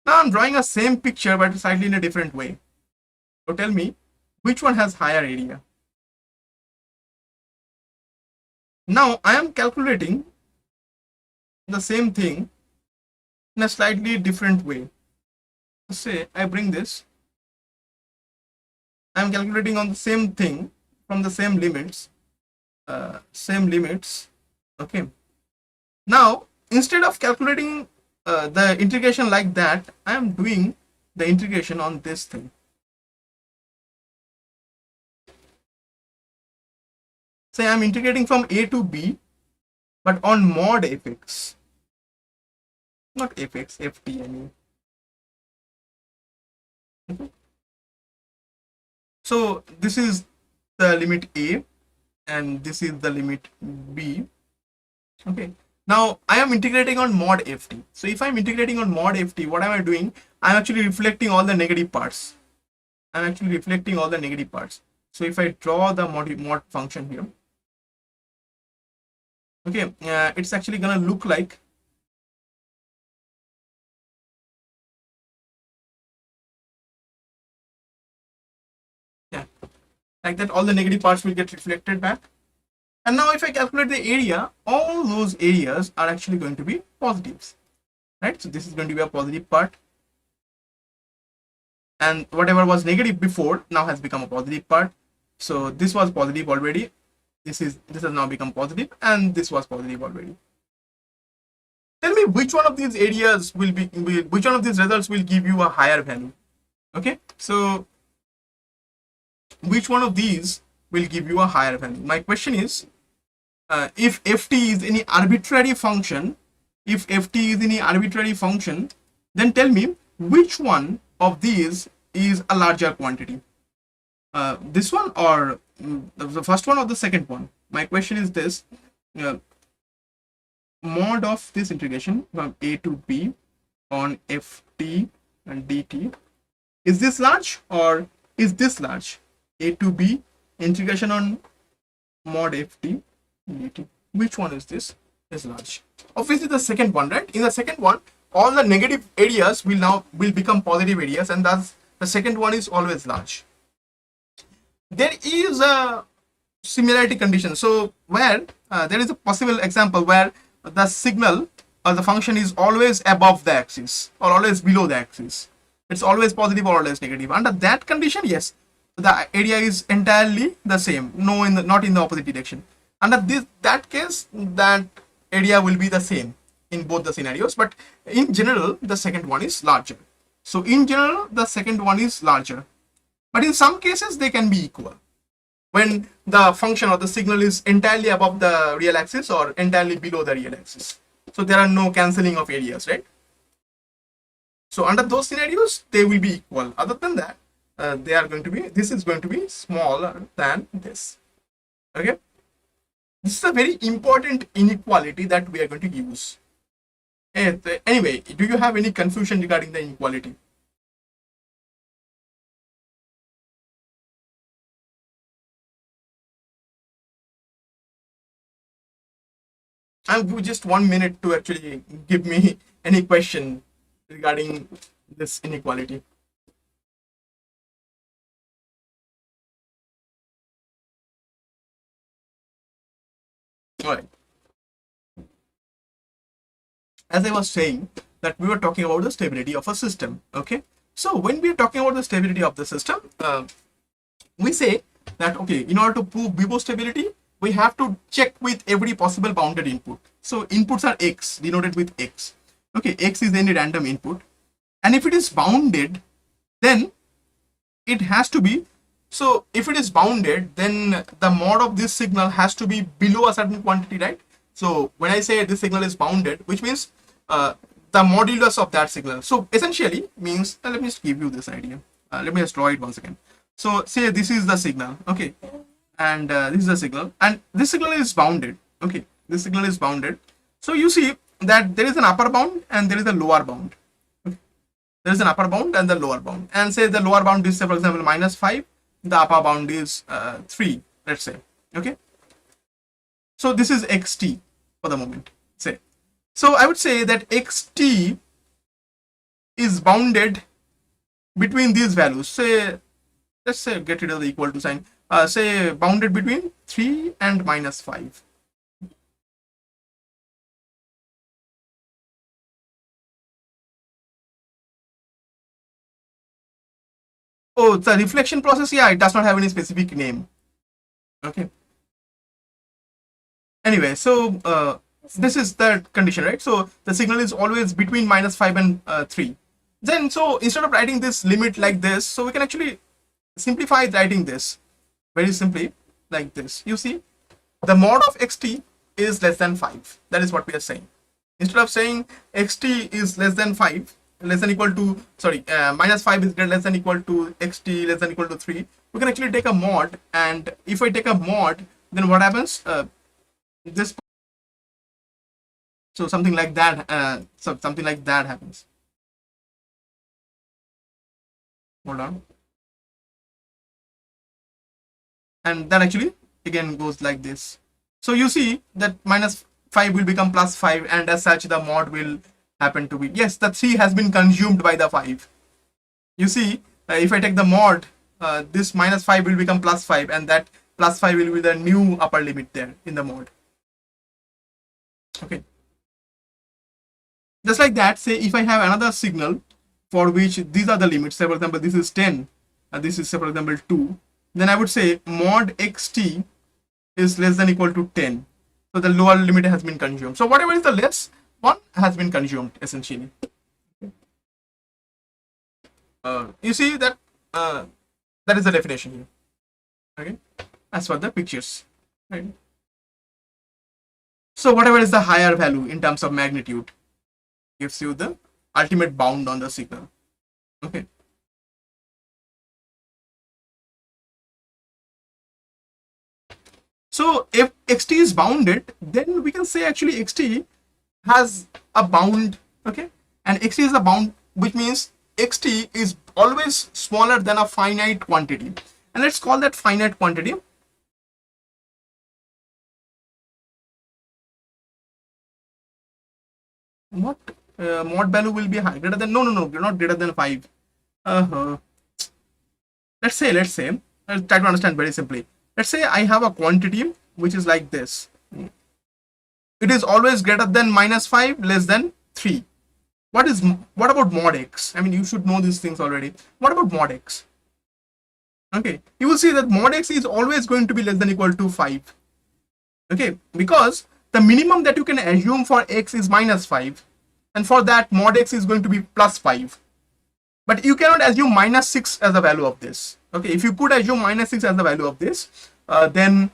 Now I'm drawing a same picture but slightly in a different way. So tell me, which one has higher area? Now I am calculating the same thing in a slightly different way. Say I bring this, I am calculating on the same thing from the same limits, okay. Now instead of calculating the integration like that, I am doing the integration on this thing. Say I am integrating from a to b, but on mod fx, not fx, ft, I mean. Okay. So this is the limit a and this is the limit b. Okay. Now I am integrating on mod ft. So if I'm integrating on mod ft, what am I doing? I'm actually reflecting all the negative parts. So if I draw the mod function here, okay, it's actually gonna look like like that. All the negative parts will get reflected back. And now if I calculate the area, all those areas are actually going to be positives, right? So this is going to be a positive part, and whatever was negative before now has become a positive part. So this was positive already, this has now become positive, and this was positive already. Tell me which one of these areas will be, which one of these results will give you a higher value? Okay, so which one of these will give you a higher value? My question is, if ft is any arbitrary function, then tell me which one of these is a larger quantity, this one or the first one or the second one? My question is this, mod of this integration from a to b on ft and dt, is this large or is this large? A to b integration on mod ft dt, which one is this is large? Obviously the second one, right? In the second one, all the negative areas will become positive areas, and thus the second one is always large. There is a similarity condition, so where there is a possible example where the signal or the function is always above the axis or always below the axis. It's always positive or always negative. Under that condition, yes, the area is entirely the same, not in the opposite direction. Under that case, that area will be the same in both the scenarios, but in general the second one is larger. So in general the second one is larger, but in some cases they can be equal when the function or the signal is entirely above the real axis or entirely below the real axis. So there are no cancelling of areas, right? So under those scenarios they will be equal. Other than that, this is going to be smaller than this. Okay, this is a very important inequality that we are going to use. Anyway, do you have any confusion regarding the inequality? I'll give just 1 minute to actually give me any question regarding this inequality. All right. As I was saying, that we were talking about the stability of a system. Okay, so when we are talking about the stability of the system, we say that, okay, in order to prove Bibo stability, we have to check with every possible bounded input. So inputs are x, denoted with x. Okay, x is any random input, and if it is bounded, then it has to be, so if it is bounded, then the mod of this signal has to be below a certain quantity, right? So when I say this signal is bounded, which means the modulus of that signal. So essentially means, let me just give you this idea. Let me just draw it once again. So say this is the signal, okay, and this is the signal, and this signal is bounded, okay, this signal is bounded. So you see that there is an upper bound and there is a lower bound. Okay? There is an upper bound and the lower bound, and say the lower bound is, say, for example, -5, the upper bound is 3, let's say, okay. So this is xt for the moment, say. So I would say that xt is bounded between these values, say, let's say, get rid of the equal to sign, say bounded between 3 and -5. Oh, the reflection process, yeah, it does not have any specific name. Okay. Anyway, so this is the condition, right? So the signal is always between -5 and 3. Then, so instead of writing this limit like this, so we can actually simplify writing this very simply like this. You see, the mod of xt is less than 5. That is what we are saying. Instead of saying xt is less than 5, less than equal to, sorry, -5 is less than equal to xt less than equal to 3, we can actually take a mod, and if I take a mod, then what happens? This, so something like that, something like that happens. Hold on. And that actually again goes like this. So you see that -5 will become +5, and as such the mod will happen to be, yes, the 3 has been consumed by the 5. You see, if I take the mod, this -5 will become +5, and that +5 will be the new upper limit there in the mod. Okay. Just like that, say if I have another signal for which these are the limits, say for example this is 10 and this is, say for example, 2, then I would say mod xt is less than equal to 10. So the lower limit has been consumed. So whatever is the less one has been consumed essentially. You see that that is the definition here. Okay, as for the pictures, right? So whatever is the higher value in terms of magnitude gives you the ultimate bound on the signal. Okay. So if xt is bounded, then we can say actually xt has a bound, okay, and xt is a bound, which means xt is always smaller than a finite quantity, and let's call that finite quantity. What mod value will be high, greater than, no, not greater than 5. Let's say let's try to understand very simply. Let's say I have a quantity which is like this. It is always greater than -5, less than 3. What about mod x? I mean, you should know these things already. What about mod x? Okay, you will see that mod x is always going to be less than equal to 5. Okay, because the minimum that you can assume for x is -5, and for that mod x is going to be +5. But you cannot assume -6 as the value of this. Okay, if you could assume -6 as the value of this, then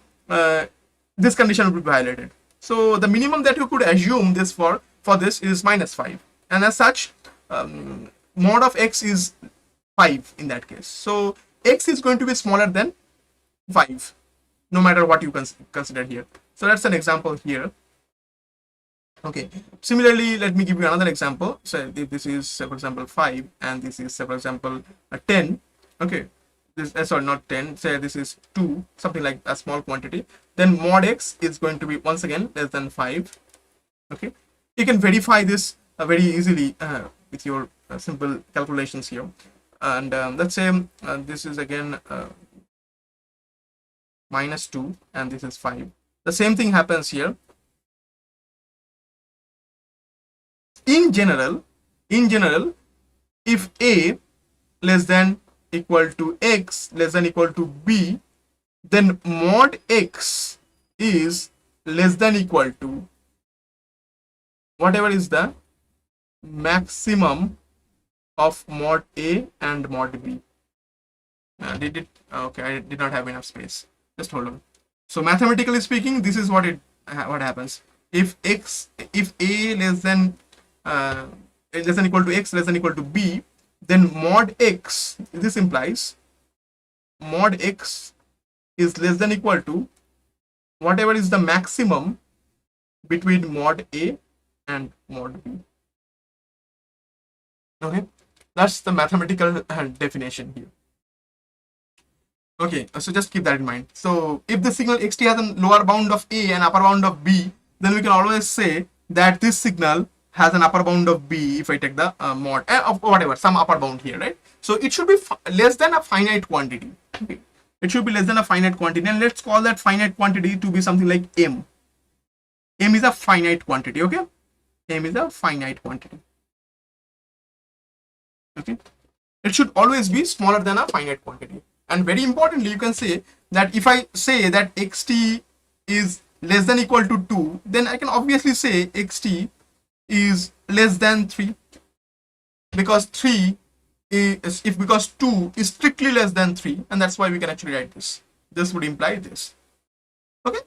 this condition would be violated. So the minimum that you could assume this for this is -5, and as such, mod of x is 5 in that case. So x is going to be smaller than 5, no matter what you consider here. So that's an example here. Okay, similarly, let me give you another example. So if this is, say for example, 5, and this is, say for example, 10. Okay, this, sorry, not 10, say this is 2, something like a small quantity, then mod x is going to be once again less than 5. Okay, you can verify this very easily with your simple calculations here. And let's say this is again -2, and this is 5. The same thing happens here. In general, if a less than equal to x less than equal to b, then mod x is less than equal to whatever is the maximum of mod a and mod b. Did it? Okay, I did not have enough space. Just hold on. So mathematically speaking, this is what what happens. If a less than equal to x less than equal to b, then mod x, this implies mod x is less than equal to whatever is the maximum between mod a and mod b. Okay, that's the mathematical definition here. Okay, so just keep that in mind. So if the signal xt has a lower bound of a and upper bound of b, then we can always say that this signal has an upper bound of b if I take the mod of whatever, some upper bound here, right? So it should be less than a finite quantity. Okay, it should be less than a finite quantity, and let's call that finite quantity to be something like m. M is a finite quantity. Okay, m is a finite quantity. Okay, it should always be smaller than a finite quantity. And very importantly, you can say that if I say that xt is less than equal to 2, then I can obviously say xt is less than 3, because 3 is because 2 is strictly less than 3, and that's why we can actually write this. This would imply this. Okay,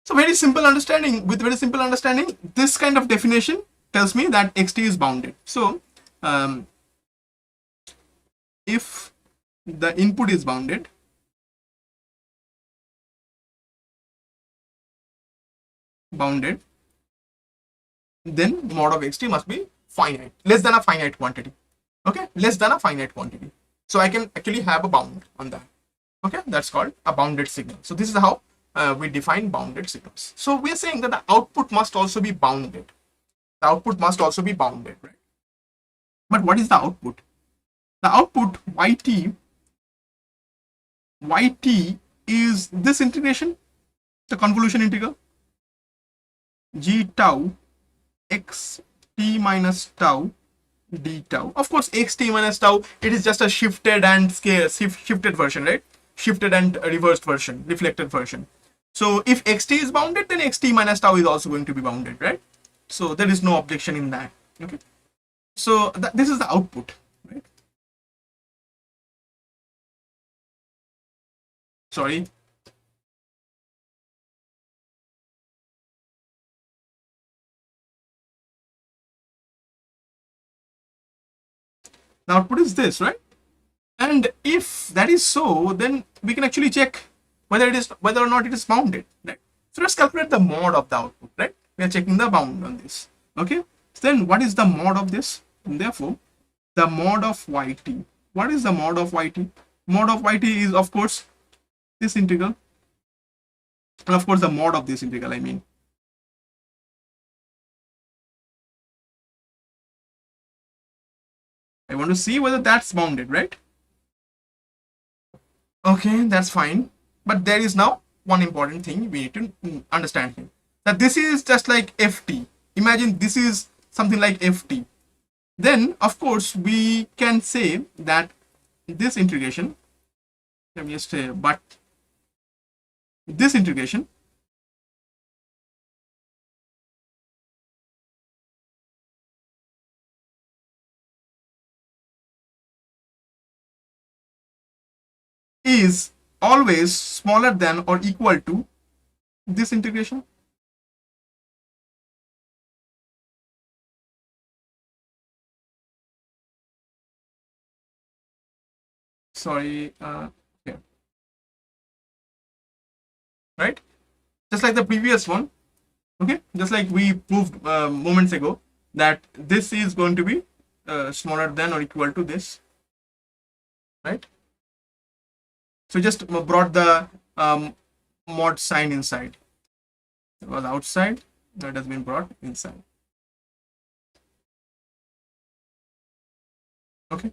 so very simple understanding. With very simple understanding, this kind of definition tells me that xt is bounded. So if the input is bounded, then mod of xt must be finite, less than a finite quantity. Okay, less than a finite quantity. So I can actually have a bound on that. Okay, that's called a bounded signal. So this is how we define bounded signals. So we are saying that the output must also be bounded. The output must also be bounded, right? But what is the output? The output yt is this integration, the convolution integral, g tau x t minus tau d tau. Of course, x t minus tau, it is just a shifted and shifted version, right? Shifted and reversed version, reflected version. So if xt is bounded, then xt minus tau is also going to be bounded, right? So there is no objection in that. Okay, so this is the output, right? Sorry. The output is this, right? And if that is so, then we can actually check whether or not it is bounded, right? So let's calculate the mod of the output, right? We are checking the bound on this. Okay, so then what is the mod of this? And therefore, the mod of yt. What is the mod of yt? Mod of yt is, of course, this integral, and of course the mod of this integral, I mean. I want to see whether that's bounded, right? Okay, that's fine. But there is now one important thing we need to understand here. That this is just like ft. Imagine this is something like ft. Then, of course, we can say that this integration, let me just say, but this integration is always smaller than or equal to this integration. Sorry, here. Right? Just like the previous one. Okay, just like we proved moments ago that this is going to be smaller than or equal to this, right? So just brought the mod sign inside. It was outside, that has been brought inside. Okay,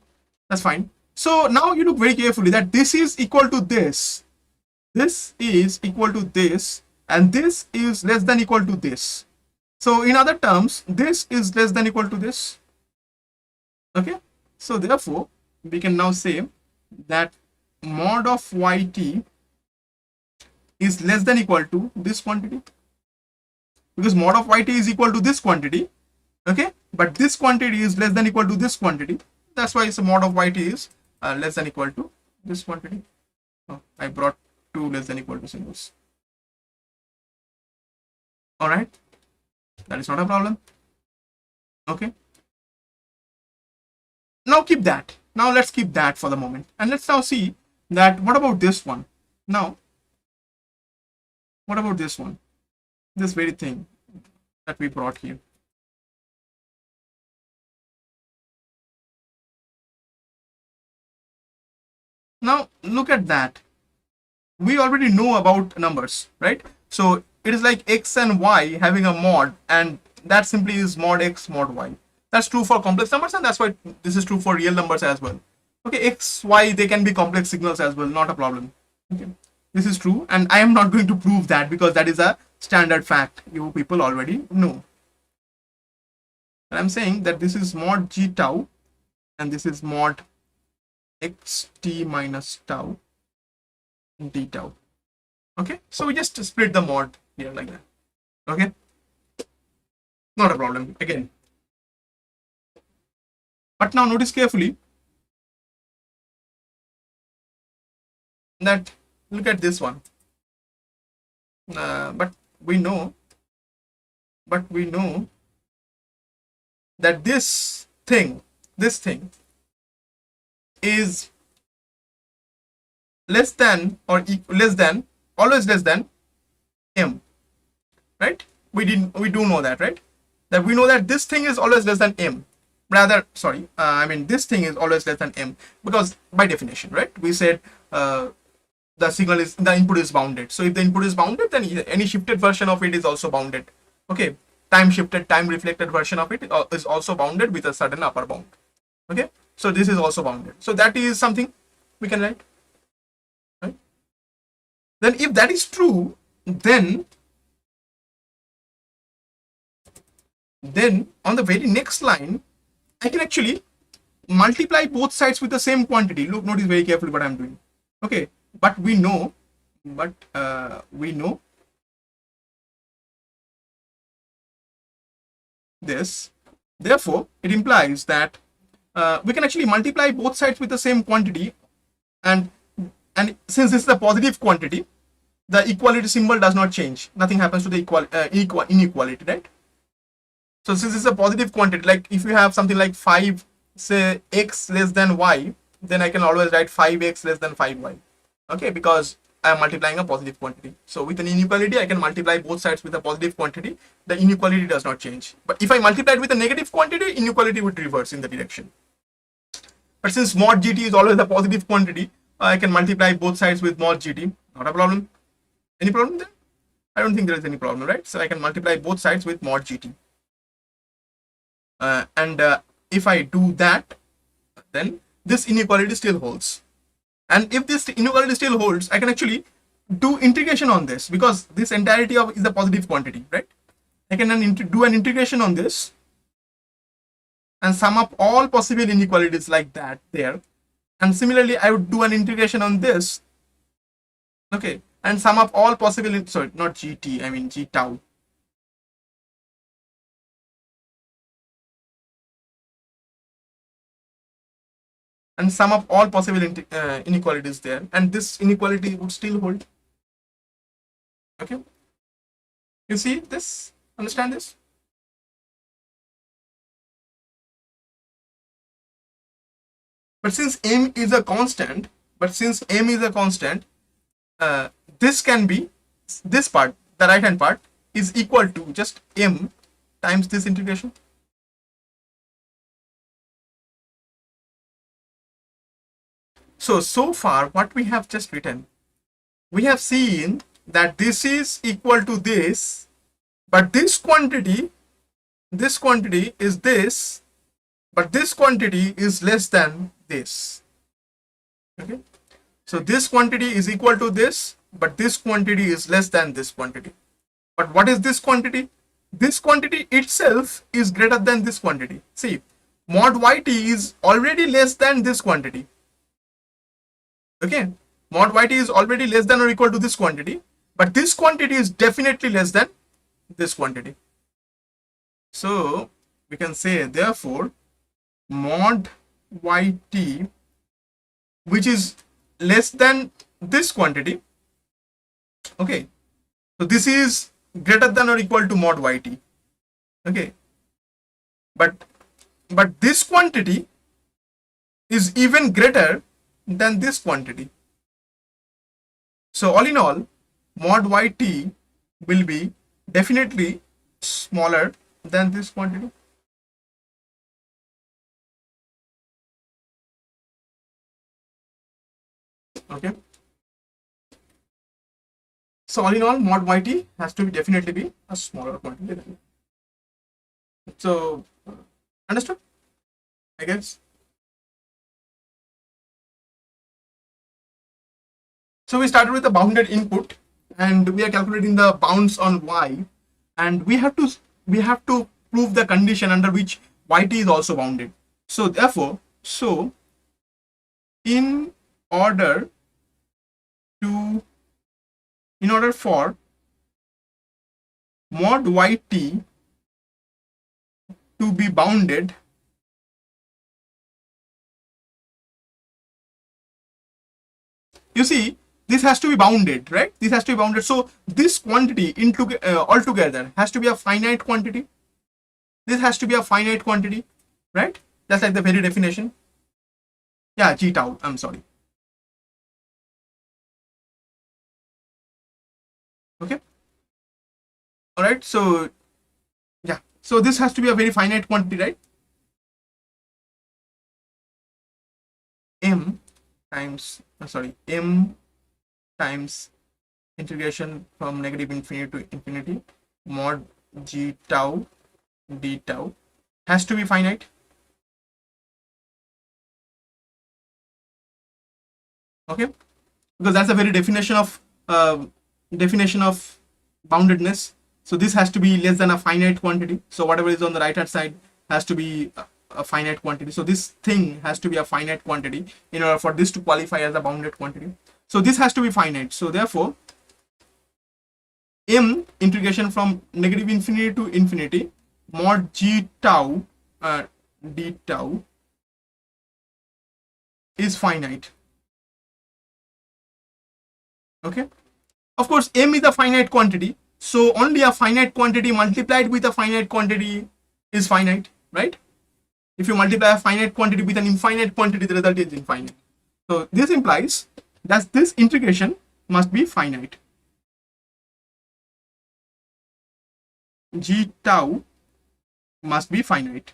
that's fine. So now you look very carefully that this is equal to this. This is equal to this, and this is less than equal to this. So in other terms, this is less than equal to this. Okay, so therefore we can now say that mod of yt is less than equal to this quantity, because mod of yt is equal to this quantity. Okay, but this quantity is less than equal to this quantity. That's why it's a mod of yt is less than equal to this quantity. Oh, I brought two less than equal to symbols. All right, that is not a problem. Okay, now keep that. Now let's keep that for the moment, and let's now see that what about this one. Now what about this one, this very thing that we brought here. Now look at that. We already know about numbers, right? So it is like x and y having a mod, and that simply is mod x mod y. That's true for complex numbers, and that's why this is true for real numbers as well. Okay, x, y, they can be complex signals as well, not a problem. Okay, this is true, and I am not going to prove that because that is a standard fact you people already know. But I'm saying that this is mod g tau, and this is mod x t minus tau d tau. Okay, so we just split the mod here like that. Okay, not a problem again. But now notice carefully that, look at this one. But we know that this thing is less than or less than, always less than m, right? We do know that, right? That we know that this thing is always less than m. Rather, sorry, I mean this thing is always less than m, because by definition, right, we said the input is bounded. So if the input is bounded, then any shifted version of it is also bounded. Okay, time shifted, time reflected version of it is also bounded with a certain upper bound. Okay, so this is also bounded. So that is something we can write. Right? Then if that is true, then on the very next line, I can actually multiply both sides with the same quantity. Look, notice very carefully what I'm doing. Okay, but we know this. Therefore, it implies that we can actually multiply both sides with the same quantity, and since this is a positive quantity, the equality symbol does not change. Nothing happens to the inequality, right? So since this is a positive quantity, like if you have something like 5, say x less than y, then I can always write 5x less than 5y. Okay, because I am multiplying a positive quantity. So with an inequality, I can multiply both sides with a positive quantity. The inequality does not change. But if I multiply it with a negative quantity, inequality would reverse in the direction. But since mod gt is always a positive quantity, I can multiply both sides with mod gt. Not a problem. Any problem there? I don't think there is any problem, right? So I can multiply both sides with mod gt. If I do that, then this inequality still holds. And if this inequality still holds, I can actually do integration on this, because this entirety of is a positive quantity, right? I can then do an integration on this and sum up all possible inequalities like that there. And similarly, I would do an integration on this, okay, and sum up all possible, sorry, not gt, I mean g tau. And sum up all possible inequalities there, and this inequality would still hold. Okay, you see this? Understand this? But since m is a constant, this can be, this part, the right hand part, is equal to just m times this integration. So far what we have just written, we have seen that this is equal to this, but this quantity is this, but this quantity is less than this. Okay, so this quantity is equal to this, but this quantity is less than this quantity. But what is this quantity? This quantity itself is greater than this quantity. See, mod yt is already less than this quantity. Okay, mod yt is already less than or equal to this quantity, but this quantity is definitely less than this quantity. So we can say, therefore, mod yt, which is less than this quantity, okay, so this is greater than or equal to mod yt, okay, but this quantity is even greater than this quantity. So all in all, mod yt will be definitely smaller than this quantity. Okay. So all in all, mod yt has to definitely be a smaller quantity. So understood, I guess. So we started with a bounded input, and we are calculating the bounds on y, and we have to prove the condition under which yt is also bounded. So therefore, in order for mod yt to be bounded, you see, this has to be bounded, right? This has to be bounded. So this quantity altogether has to be a finite quantity. This has to be a finite quantity, right? Just like the very definition. Yeah, g tau, I'm sorry. Okay. All right. So yeah. So this has to be a very finite quantity, right? M times integration from negative infinity to infinity mod g tau d tau has to be finite. Okay, because that's the very definition of boundedness. So this has to be less than a finite quantity. So whatever is on the right hand side has to be a finite quantity. So this thing has to be a finite quantity in order for this to qualify as a bounded quantity. So this has to be finite. So therefore, m integration from negative infinity to infinity mod g tau d tau is finite. Okay, of course m is a finite quantity, so only a finite quantity multiplied with a finite quantity is finite, right? If you multiply a finite quantity with an infinite quantity, the result is infinite. So this implies that this integration must be finite. G tau must be finite.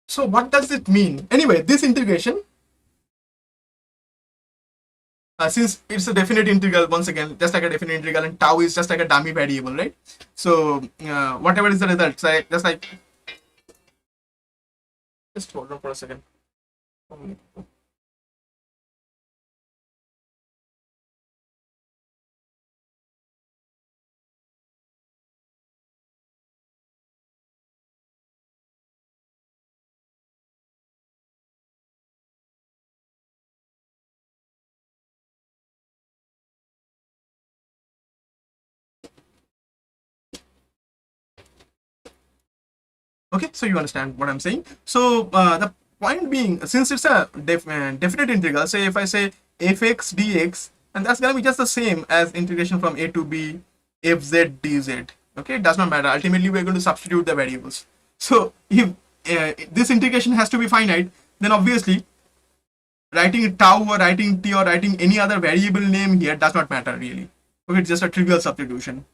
So what does it mean? Anyway, this integration, since it's a definite integral, once again, just like a definite integral, and tau is just like a dummy variable, right? So whatever is the result, so just hold on for a second. Okay, so you understand what I'm saying. So the point being, since it's a definite integral, say if I say fx dx, and that's gonna be just the same as integration from a to b fz dz. Okay, it does not matter. Ultimately, we're going to substitute the variables. So if this integration has to be finite, then obviously writing tau or writing t or writing any other variable name here does not matter really. Okay, it's just a trivial substitution.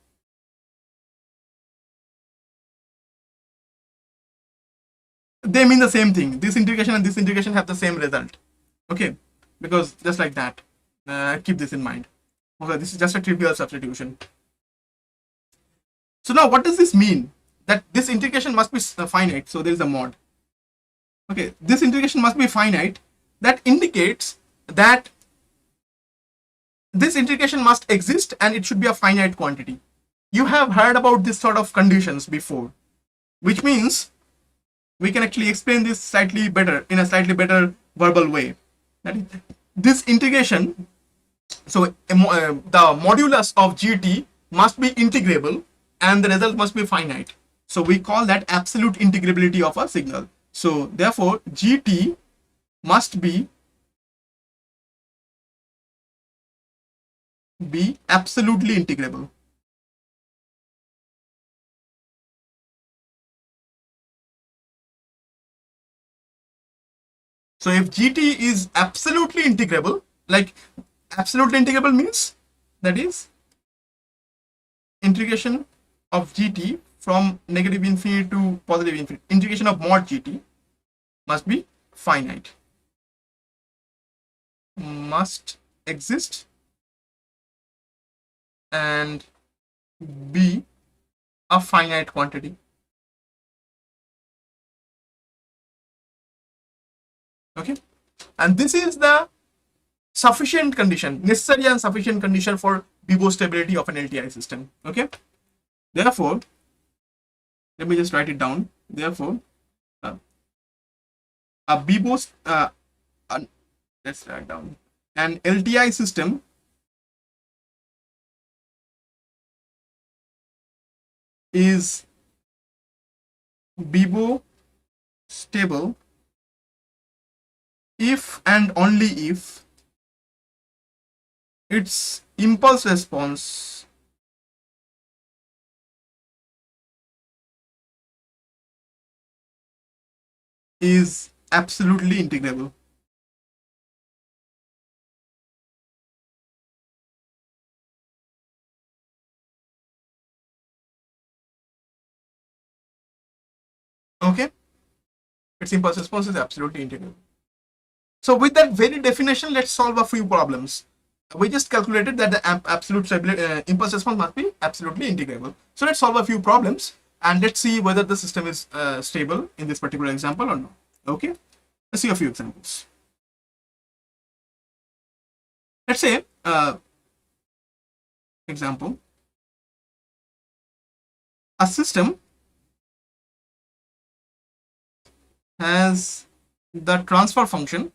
They mean the same thing. This integration and this integration have the same result. Okay, because just like that, keep this in mind. Okay, this is just a trivial substitution. So now what does this mean? That this integration must be finite, so there is a mod. Okay, this integration must be finite. That indicates that this integration must exist and it should be a finite quantity. You have heard about this sort of conditions before, which means we can actually explain this slightly better in a slightly better verbal way. That is, this integration, so the modulus of gt must be integrable and the result must be finite. So we call that absolute integrability of a signal. So therefore GT must be absolutely integrable. So if GT is absolutely integrable, like absolutely integrable means that is integration of GT from negative infinity to positive infinity, integration of mod GT must be finite, must exist and be a finite quantity. Okay, and this is the sufficient condition, necessary and sufficient condition for Bibo stability of an LTI system. Okay, therefore let me just write it down. Therefore a Bibo let's write down an LTI system is Bibo stable if and only if its impulse response is absolutely integrable. Okay, its impulse response is absolutely integrable. So with that very definition, let's solve a few problems. We just calculated that the absolute impulse response must be absolutely integrable. So let's solve a few problems and let's see whether the system is stable in this particular example or not. Okay, let's see a few examples. Let's say example, a system has the transfer function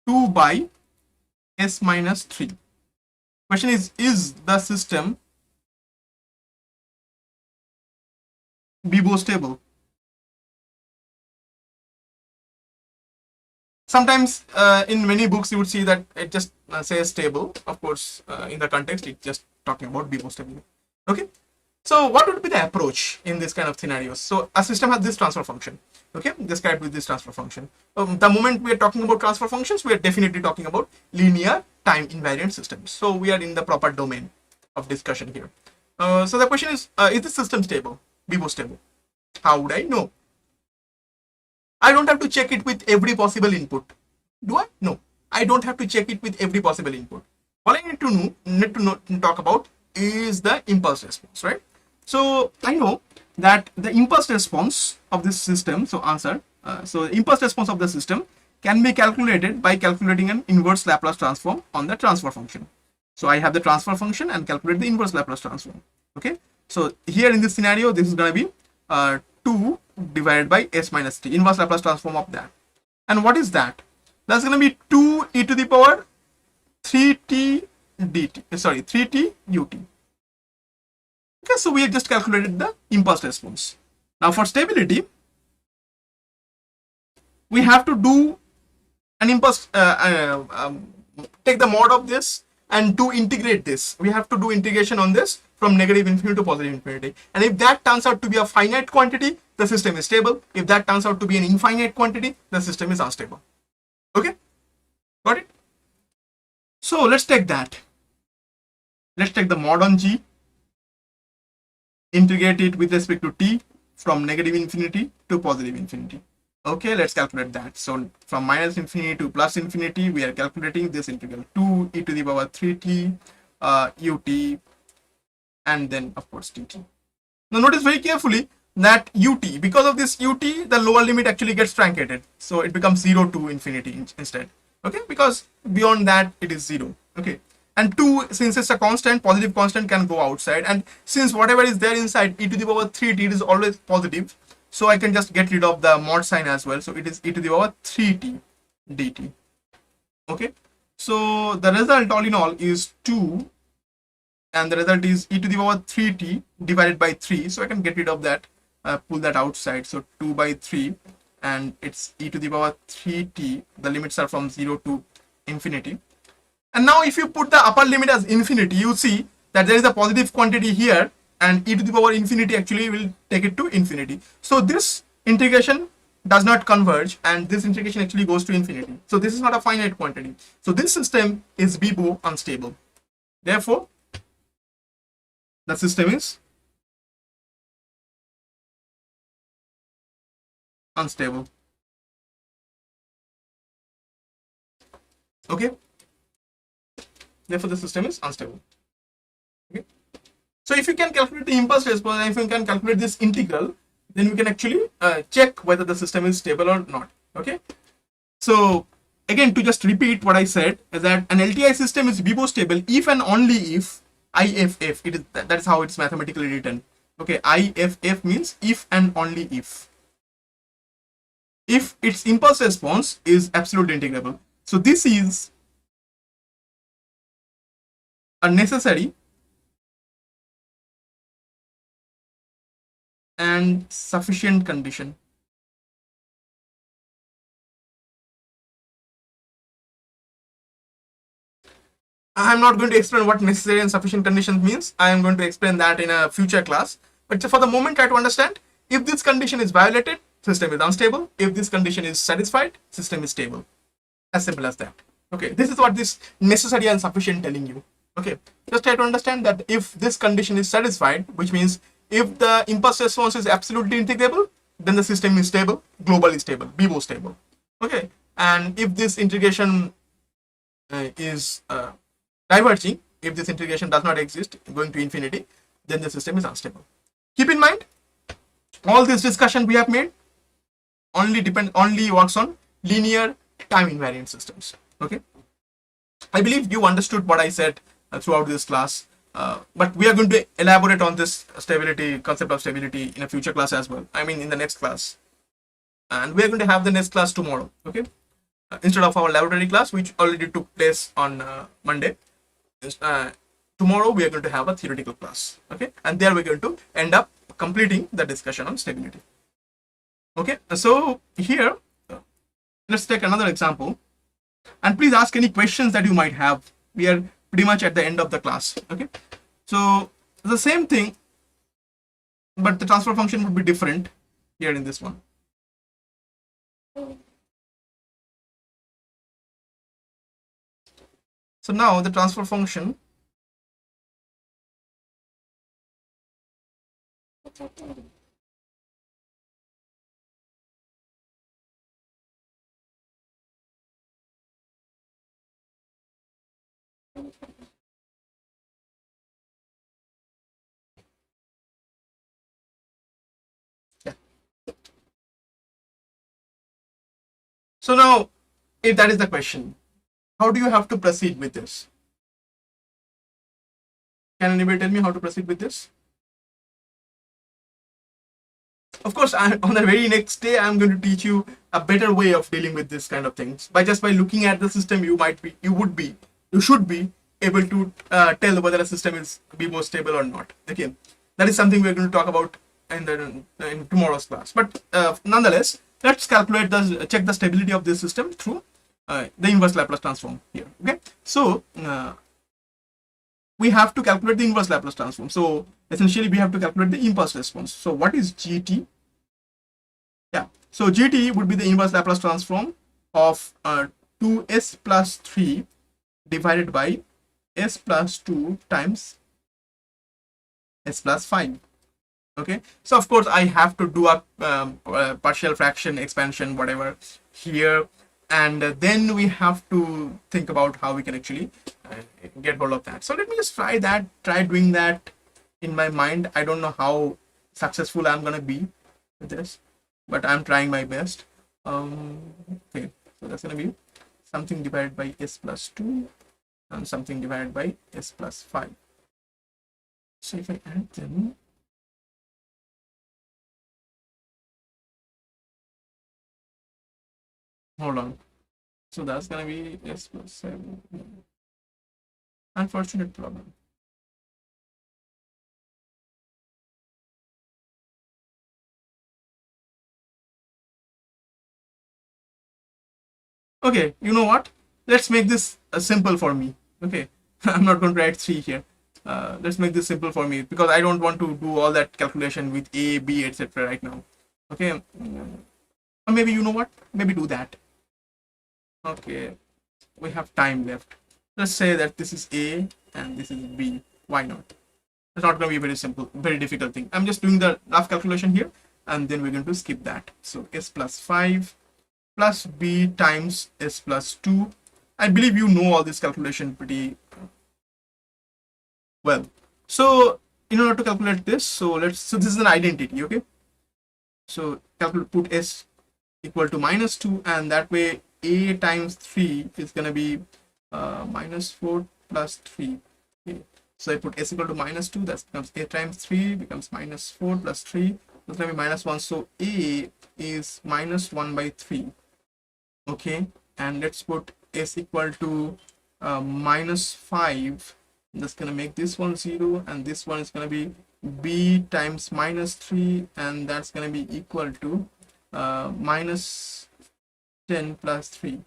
2 by s minus 3. Question is the system Bibo stable? Sometimes in many books you would see that it just says stable. Of course, in the context, it's just talking about Bibo stability. Okay. So what would be the approach in this kind of scenarios? So a system has this transfer function. Okay, described with this transfer function. The moment we are talking about transfer functions, we are definitely talking about linear time invariant systems. So we are in the proper domain of discussion here. So the question is the system stable, Bibo stable? How would I know? I don't have to check it with every possible input. Do I? No, I don't have to check it with every possible input. All I need to talk about is the impulse response, right? So I know that the impulse response of this system, so answer, so the impulse response of the system can be calculated by calculating an inverse Laplace transform on the transfer function. So I have the transfer function and calculate the inverse Laplace transform. Okay, so here in this scenario, this is going to be 2 divided by s minus t, inverse Laplace transform of that. And what is that? That's going to be 2 e to the power 3t dt, sorry, 3t ut. Okay, so we have just calculated the impulse response. Now for stability, we have to do an impulse, take the mod of this and to integrate this. We have to do integration on this from negative infinity to positive infinity. And if that turns out to be a finite quantity, the system is stable. If that turns out to be an infinite quantity, the system is unstable. Okay, got it? So let's take that. Let's take the mod on G, integrate it with respect to t from negative infinity to positive infinity. Okay, let's calculate that. So from minus infinity to plus infinity, we are calculating this integral 2 e to the power 3t ut and then of course dt. Now notice very carefully that ut, because of this ut, the lower limit actually gets truncated. So it becomes 0 to infinity instead. Okay, because beyond that it is 0. Okay, and 2, since it's a constant, positive constant can go outside, and since whatever is there inside e to the power 3t, it is always positive, so I can just get rid of the mod sign as well. So it is e to the power 3t dt. Okay, so the result all in all is 2 and the result is e to the power 3t divided by 3. So I can get rid of that, pull that outside. So 2 by 3, and it's e to the power 3t. The limits are from 0 to infinity. And now if you put the upper limit as infinity, you see that there is a positive quantity here, and e to the power infinity actually will take it to infinity. So this integration does not converge, and this integration actually goes to infinity. So this is not a finite quantity. So this system is Bibo unstable. Therefore, the system is unstable. Okay. Therefore, the system is unstable. Okay. So if you can calculate the impulse response, and if you can calculate this integral, then we can actually check whether the system is stable or not. Okay. So again, to just repeat what I said, is that an LTI system is Bibo stable if and only if IFF. It is that is how it's mathematically written. Okay, IFF means if and only if its impulse response is absolutely integrable. So this is a necessary and sufficient condition. I am not going to explain what necessary and sufficient conditions means. I am going to explain that in a future class. But for the moment, try to understand, if this condition is violated, system is unstable. If this condition is satisfied, system is stable. As simple as that. Okay, this is what this necessary and sufficient telling you. Okay, just try to understand that if this condition is satisfied, which means if the impulse response is absolutely integrable, then the system is stable, globally stable, Bibo stable. Okay, and if this integration is diverging, if this integration does not exist, going to infinity, then the system is unstable. Keep in mind, all this discussion we have made only works on linear time invariant systems. Okay, I believe you understood what I said throughout this class, but we are going to elaborate on this stability concept of stability in a future class as well. I mean, in the next class, and we are going to have the next class tomorrow. Okay, instead of our laboratory class, which already took place on Monday. Tomorrow we are going to have a theoretical class. Okay, and there we're going to end up completing the discussion on stability. Okay, so here let's take another example, and please ask any questions that you might have. We are pretty much at the end of the class. Okay, so the same thing, but the transfer function would be different here in this one. So now the transfer function yeah. So now, if that is the question, how do you have to proceed with this? Can anybody tell me how to proceed with this? Of course, on the very next day, I'm going to teach you a better way of dealing with this kind of things. By looking at the system, you should be able to tell whether a system is Bibo stable or not. Okay, that is something we're going to talk about in tomorrow's class. But nonetheless, let's check the stability of this system through the inverse Laplace transform here. Okay, so we have to calculate the inverse Laplace transform. So essentially, we have to calculate the impulse response. So what is GT? Yeah, so GT would be the inverse Laplace transform of 2s plus 3 divided by s plus 2 times s plus 5. Okay, so of course I have to do a partial fraction expansion, whatever here, and then we have to think about how we can actually get hold of that. So let me just try doing that in my mind. I don't know how successful I'm gonna be with this, but I'm trying my best. Okay, so that's gonna be something divided by s plus 2 and something divided by s plus 5. So if I add them, hold on, so that's gonna be s plus 7. Unfortunate problem. Okay, you know what? Let's make this simple for me. Okay, I'm not going to write 3 here. Let's make this simple for me because I don't want to do all that calculation with A, B, etc. right now. Okay, or maybe you know what? Maybe do that. Okay, we have time left. Let's say that this is A and this is B. Why not? It's not going to be a very simple, very difficult thing. I'm just doing the rough calculation here and then we're going to skip that. So S plus 5 plus B times S plus 2. I believe you know all this calculation pretty well. So in order to calculate this, so this is an identity, okay? So put S equal to minus 2 and that way A times 3 is going to be minus 4 plus 3. Okay. So I put S equal to minus 2, that becomes A times 3 becomes minus 4 plus 3. That's going to be minus 1. So A is minus 1 by 3. Okay, and let's put S equal to minus 5. That's going to make this one 0 and this one is going to be B times minus 3 and that's going to be equal to minus 10 plus 3.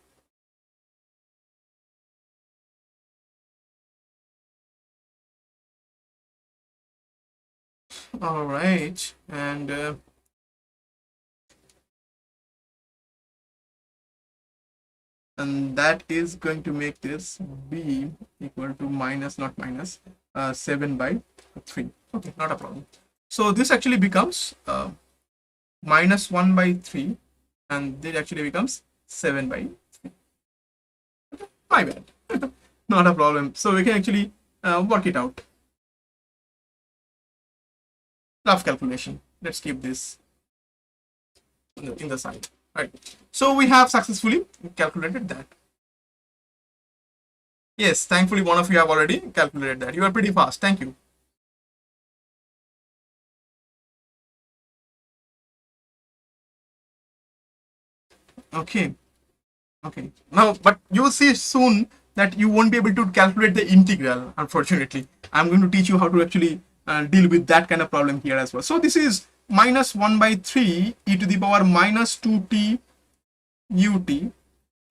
All right, and that is going to make this B equal to minus, not minus, 7 by 3. Okay, not a problem. So this actually becomes minus 1 by 3 and this actually becomes 7 by 3. Okay, my bad. Not a problem. So we can actually work it out. Rough calculation. Let's keep this in the side. Right. So we have successfully calculated that. Yes, thankfully one of you have already calculated that. You are pretty fast. Thank you. Okay. Okay. Now, but you will see soon that you won't be able to calculate the integral, unfortunately. I'm going to teach you how to actually deal with that kind of problem here as well. So this is minus 1 by 3 e to the power minus 2t ut,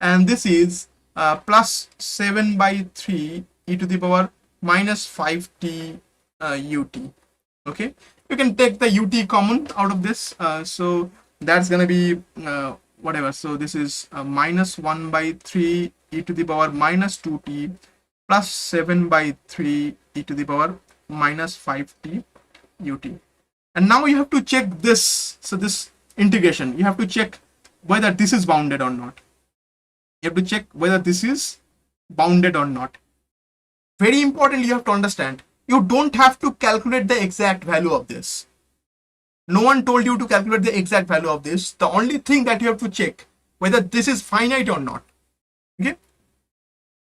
and this is plus 7 by 3 e to the power minus 5t ut. Okay, you can take the ut common out of this, so that's going to be whatever. So this is minus 1 by 3 e to the power minus 2t plus 7 by 3 e to the power minus 5t ut. And now you have to check this. So this integration, you have to check whether this is bounded or not. You have to check whether this is bounded or not. Very importantly, you have to understand, you don't have to calculate the exact value of this. No one told you to calculate the exact value of this. The only thing that you have to check whether this is finite or not. Okay,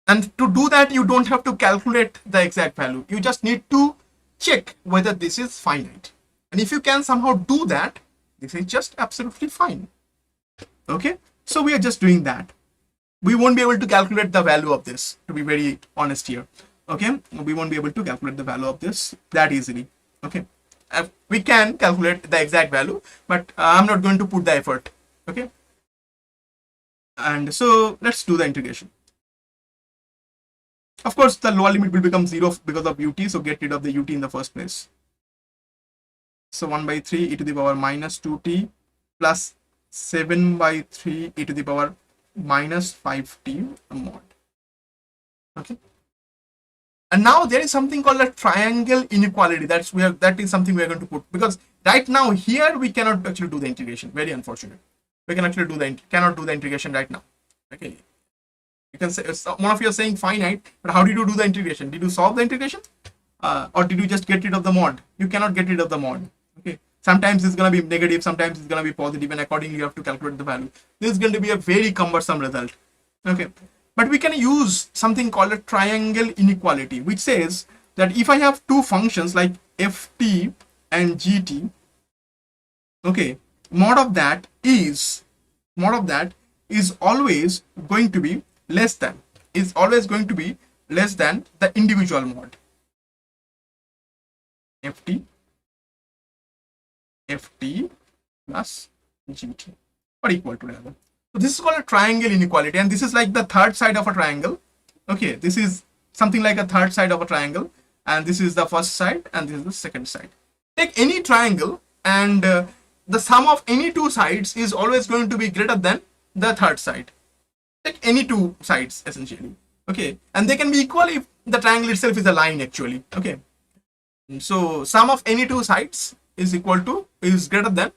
and to do that you don't have to calculate the exact value. You just need to check whether this is finite, and if you can somehow do that, this is just absolutely fine. Okay, so we are just doing that. We won't be able to calculate the value of this, to be very honest here. Okay, we won't be able to calculate the value of this that easily. Okay, we can calculate the exact value, but I'm not going to put the effort. Okay, and so let's do the integration. Of course, the lower limit will become 0 because of ut, so get rid of the ut in the first place. So 1 by 3 e to the power minus 2t plus 7 by 3 e to the power minus 5t mod. Okay, and now there is something called a triangle inequality. That is something we are going to put, because right now here we cannot actually do the integration. Very unfortunate. We can actually cannot do the integration right now. Okay, you can say, one of you are saying finite, but how did you do the integration? Did you solve the integration, or did you just get rid of the mod? You cannot get rid of the mod. Okay, sometimes it's going to be negative, sometimes it's going to be positive, and accordingly you have to calculate the value. This is going to be a very cumbersome result. Okay, but we can use something called a triangle inequality, which says that if I have two functions like ft and gt, okay, mod of that is always going to be less than the individual mod ft plus gt, or equal to rather. So this is called a triangle inequality, and this is like the third side of a triangle. Okay, this is something like a third side of a triangle, and this is the first side, and this is the second side. Take any triangle, and the sum of any two sides is always going to be greater than the third side. Take any two sides essentially. Okay, and they can be equal if the triangle itself is a line actually. Okay, so sum of any two sides is greater than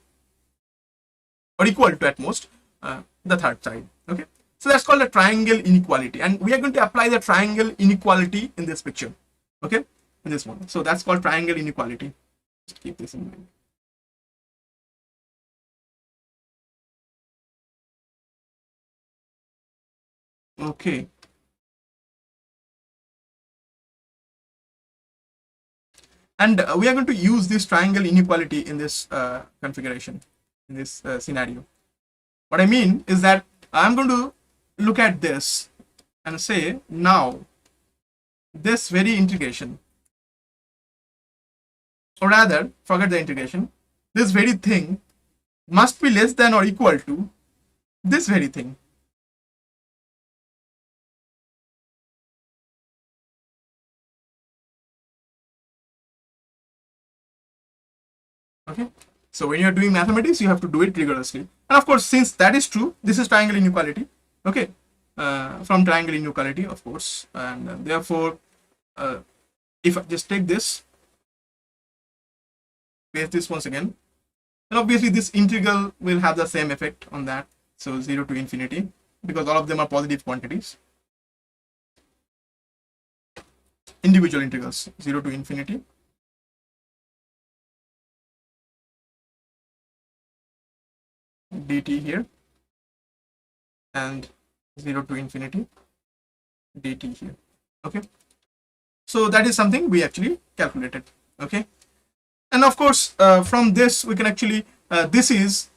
or equal to at most the third side. Okay, so that's called a triangle inequality, and we are going to apply the triangle inequality in this picture. Okay, in this one. So that's called triangle inequality. Just keep this in mind. Okay. And we are going to use this triangle inequality in this configuration, in this scenario. What I mean is that I'm going to look at this and say, now this very integration, or rather forget the integration, this very thing must be less than or equal to this very thing. Okay, so when you're doing mathematics, you have to do it rigorously. And of course, since that is true, this is triangle inequality. Okay, from triangle inequality, of course, and therefore, if I just take this, paste this once again, then obviously this integral will have the same effect on that. So 0 to infinity, because all of them are positive quantities. Individual integrals, 0 to infinity. dt here, and 0 to infinity dt here. Okay, so that is something we actually calculated. Okay, and of course from this we can actually this is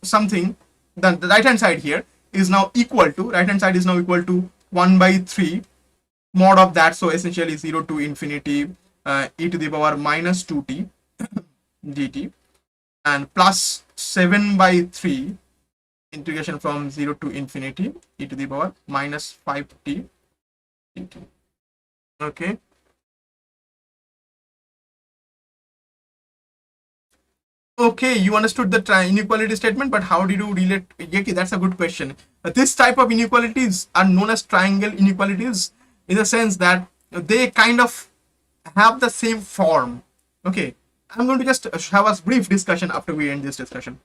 something that the right hand side here is now equal to, right hand side is now equal to 1 by 3 mod of that, so essentially 0 to infinity e to the power minus 2t dt, and plus 7 by 3 integration from 0 to infinity e to the power minus 5t dt. Okay, okay, you understood the inequality statement, but how did you relate? Okay, that's a good question. This type of inequalities are known as triangle inequalities, in the sense that they kind of have the same form. Okay, I'm going to just have a brief discussion after we end this discussion.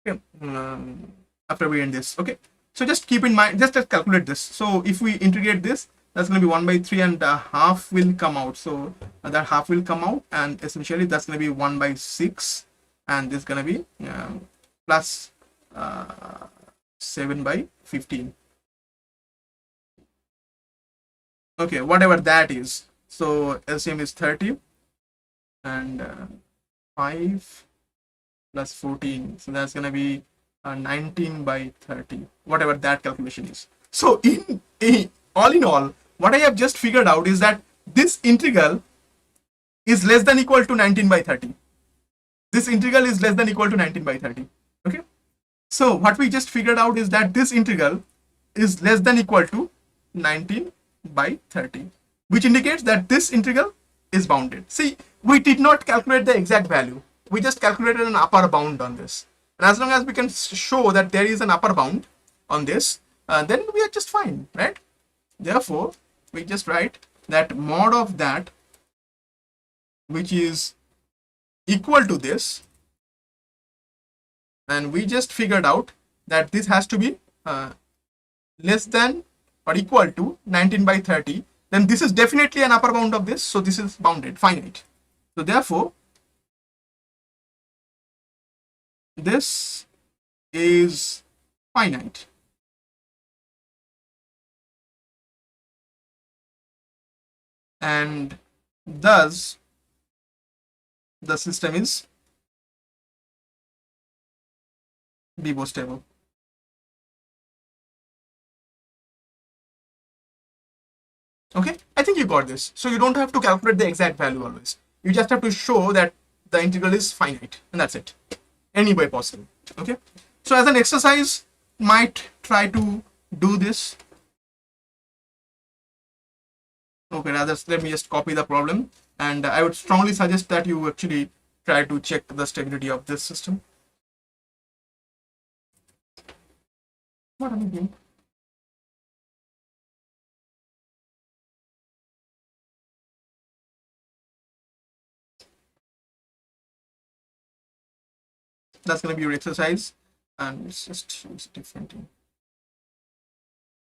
Okay, after we end this. Okay, so just keep in mind, just calculate this. So if we integrate this, that's going to be 1 by 3, and half will come out. So that half will come out, and essentially that's going to be 1 by 6, and this is going to be plus 7 by 15. Okay, whatever that is. So LCM is 30, and 5 plus 14, so that's going to be 19 by 30, whatever that calculation is. So all in all, what I have just figured out is that this integral is less than equal to 19 by 30. This integral is less than equal to 19 by 30. Okay, so what we just figured out is that this integral is less than equal to 19 by 30, which indicates that this integral is bounded. See, we did not calculate the exact value, we just calculated an upper bound on this, and as long as we can show that there is an upper bound on this, then we are just fine, right? Therefore we just write that mod of that, which is equal to this, and we just figured out that this has to be less than or equal to 19 by 30, then this is definitely an upper bound of this, so this is bounded, finite. So therefore this is finite. And thus the system is stable. Okay, I think you got this. So you don't have to calculate the exact value always. You just have to show that the integral is finite, and that's it. Any way possible. Okay, so as an exercise, might try to do this. Okay, rather let me just copy the problem, and I would strongly suggest that you actually try to check the stability of this system. What am I doing? That's going to be your exercise, and it's just use different thing.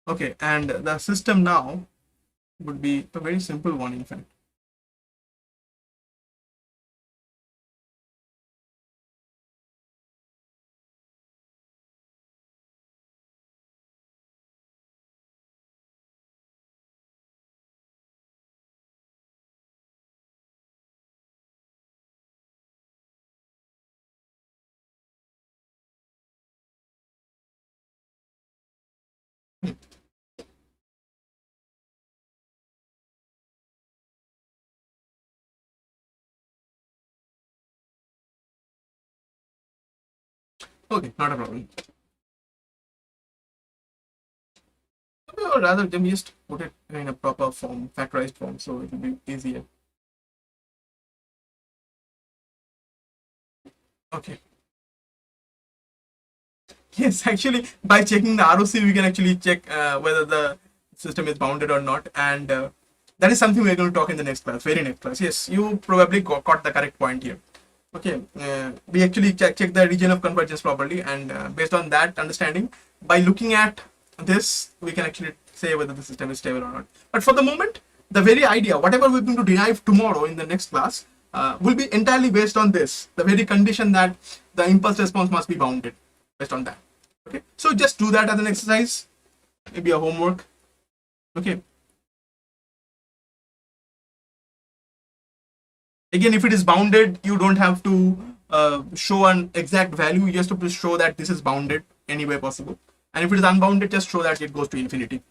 Okay, and the system now would be a very simple one, in fact. Okay, not a problem. Or rather, let me just put it in a proper form, factorized form, so it will be easier. Okay. Yes, actually, by checking the ROC, we can actually check whether the system is bounded or not, and that is something we're going to talk in the next class, very next class. Yes, you probably caught the correct point here. Okay, we actually check the region of convergence properly, and based on that understanding, by looking at this, we can actually say whether the system is stable or not. But for the moment, the very idea, whatever we're going to derive tomorrow in the next class, will be entirely based on this, the very condition that the impulse response must be bounded, based on that. Okay, so just do that as an exercise, maybe a homework. Okay. Again, if it is bounded, you don't have to show an exact value. You just have to show that this is bounded any way possible. And if it is unbounded, just show that it goes to infinity.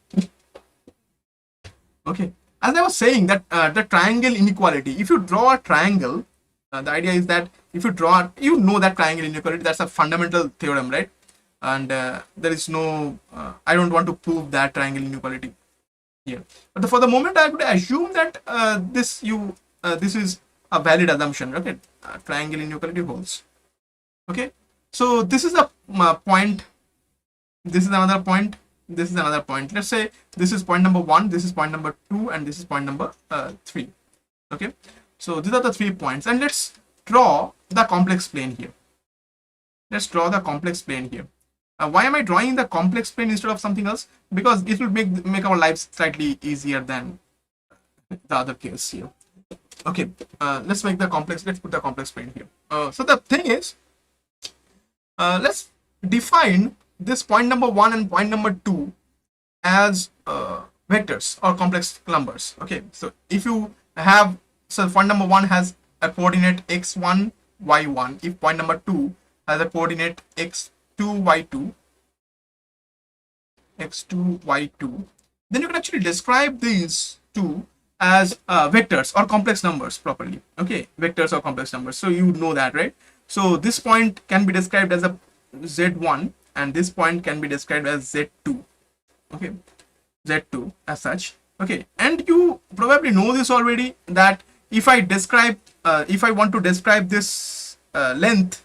Okay. As I was saying, that the triangle inequality, if you draw a triangle, the idea is that if you draw, you know that triangle inequality, that's a fundamental theorem, right? And there is no, I don't want to prove that triangle inequality here. But for the moment, I would assume that this is a valid assumption. Okay, triangle inequality holds. Okay, so this is a point. This is another point. This is another point. Let's say this is point number 1. This is point number 2, and this is point number 3. Okay, so these are the 3 points, and let's draw the complex plane here. Let's draw the complex plane here. Why am I drawing the complex plane instead of something else? Because it will make our lives slightly easier than the other case here. Okay, let's put the complex plane here. So the thing is, let's define this point number 1 and point number 2 as vectors or complex numbers. Okay, so if you have, so point number 1 has a coordinate x1, y1. If point number 2 has a coordinate x2, y2, x2, y2, then you can actually describe these two as vectors or complex numbers properly. Okay, vectors or complex numbers. So you know that, right? So this point can be described as a z1, and this point can be described as z2. Okay, z2 as such. Okay, and you probably know this already, that if I want to describe this length,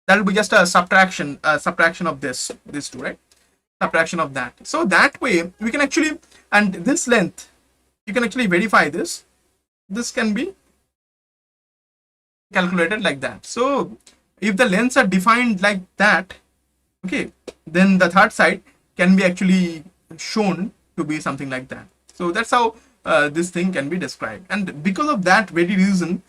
that will be just a subtraction of this two, right? Subtraction of that. So that way we can actually, and this length, you can actually verify this. This can be calculated like that. So if the lengths are defined like that, okay, then the third side can be actually shown to be something like that. So that's how this thing can be described. And because of that very reason,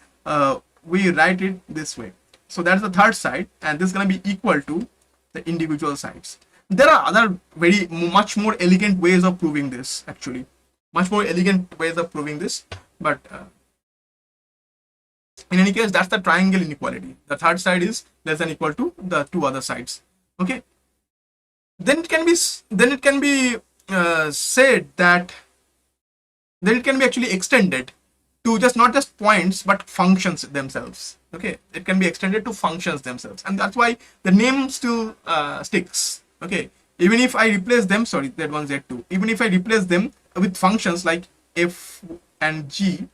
we write it this way. So that's the third side, and this is going to be equal to the individual sides. There are other much more elegant ways of proving this, actually. Much more elegant ways of proving this, but in any case, that's the triangle inequality. The third side is less than equal to the two other sides. Okay. Then it can be said that then it can be actually extended to not just points but functions themselves. Okay, it can be extended to functions themselves, and that's why the name still sticks. Okay, even if I replace them, sorry, Z1, Z2, even if I replace them with functions like f and g,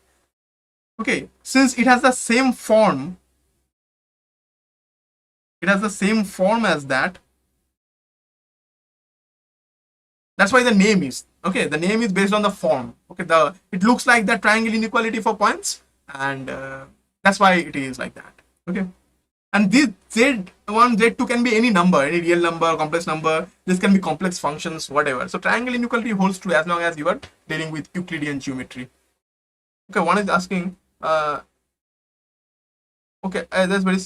okay, since it has the same form, as that. That's why the name is, okay, the name is based on the form. Okay, it looks like the triangle inequality for points, and that's why it is like that. Okay, and this Z1, Z2 can be any number, any real number, complex number. This can be complex functions, whatever. So triangle inequality holds true as long as you are dealing with Euclidean geometry. Okay, one is asking, okay, that's very.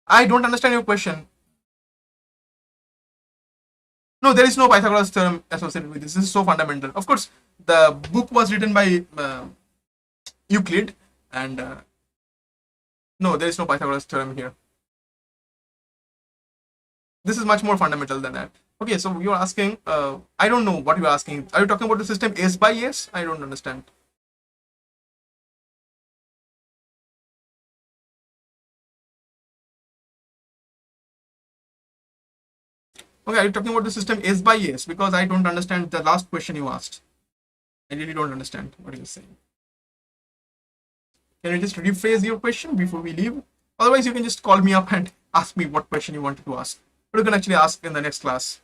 I don't understand your question. No, there is no Pythagoras theorem associated with this. This is so fundamental. Of course, the book was written by Euclid, and no, there is no Pythagoras theorem here. This is much more fundamental than that. Okay, so you're asking, I don't know what you're asking. Are you talking about the system S by S? I don't understand. Okay, are you talking about the system S by S? Because I don't understand the last question you asked. I really don't understand what you're saying. Can you just rephrase your question before we leave? Otherwise, you can just call me up and ask me what question you wanted to ask. But you can actually ask in the next class.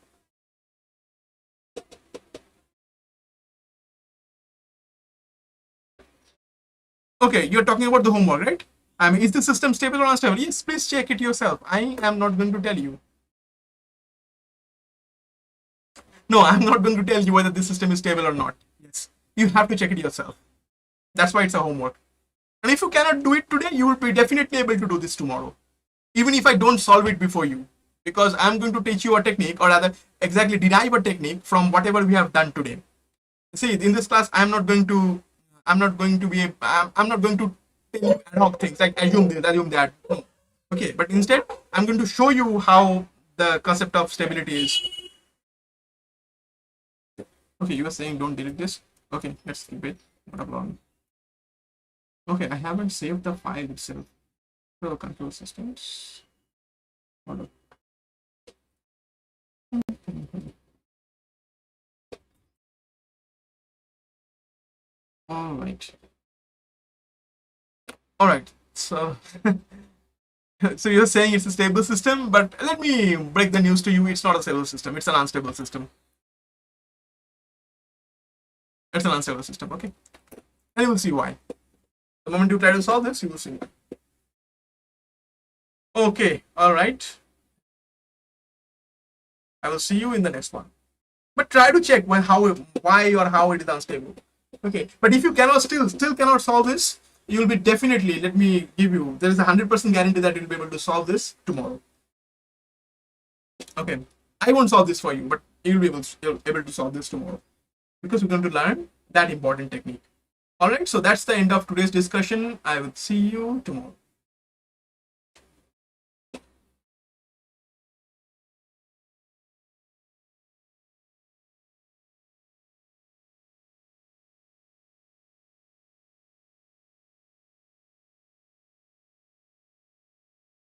Okay, you're talking about the homework, right? I mean, is the system stable or unstable? Yes, please check it yourself. I am not going to tell you. No, I'm not going to tell you whether this system is stable or not. Yes, you have to check it yourself. That's why it's a homework. And if you cannot do it today, you will be definitely able to do this tomorrow. Even if I don't solve it before you. Because I'm going to teach you a technique, or rather exactly derive a technique from whatever we have done today. See, in this class, I'm not going to tell you ad hoc things like assume this, assume that. No. Okay, but instead, I'm going to show you how the concept of stability is. Okay, you were saying don't delete this. Okay, let's keep it. Not a problem. Okay, I haven't saved the file itself. So control systems. Hold up. All right. All right. So, so you're saying it's a stable system, but let me break the news to you. It's not a stable system. It's an unstable system. It's an unstable system. Okay, and you will see why. The moment you try to solve this, you will see. Okay. All right. I will see you in the next one. But try to check why or how it is unstable. Okay. But if you cannot still cannot solve this, you will be definitely, let me give you, there is a 100% guarantee that you'll be able to solve this tomorrow. Okay. I won't solve this for you, but you'll be able to solve this tomorrow because we're going to learn that important technique. All right. So that's the end of today's discussion. I will see you tomorrow.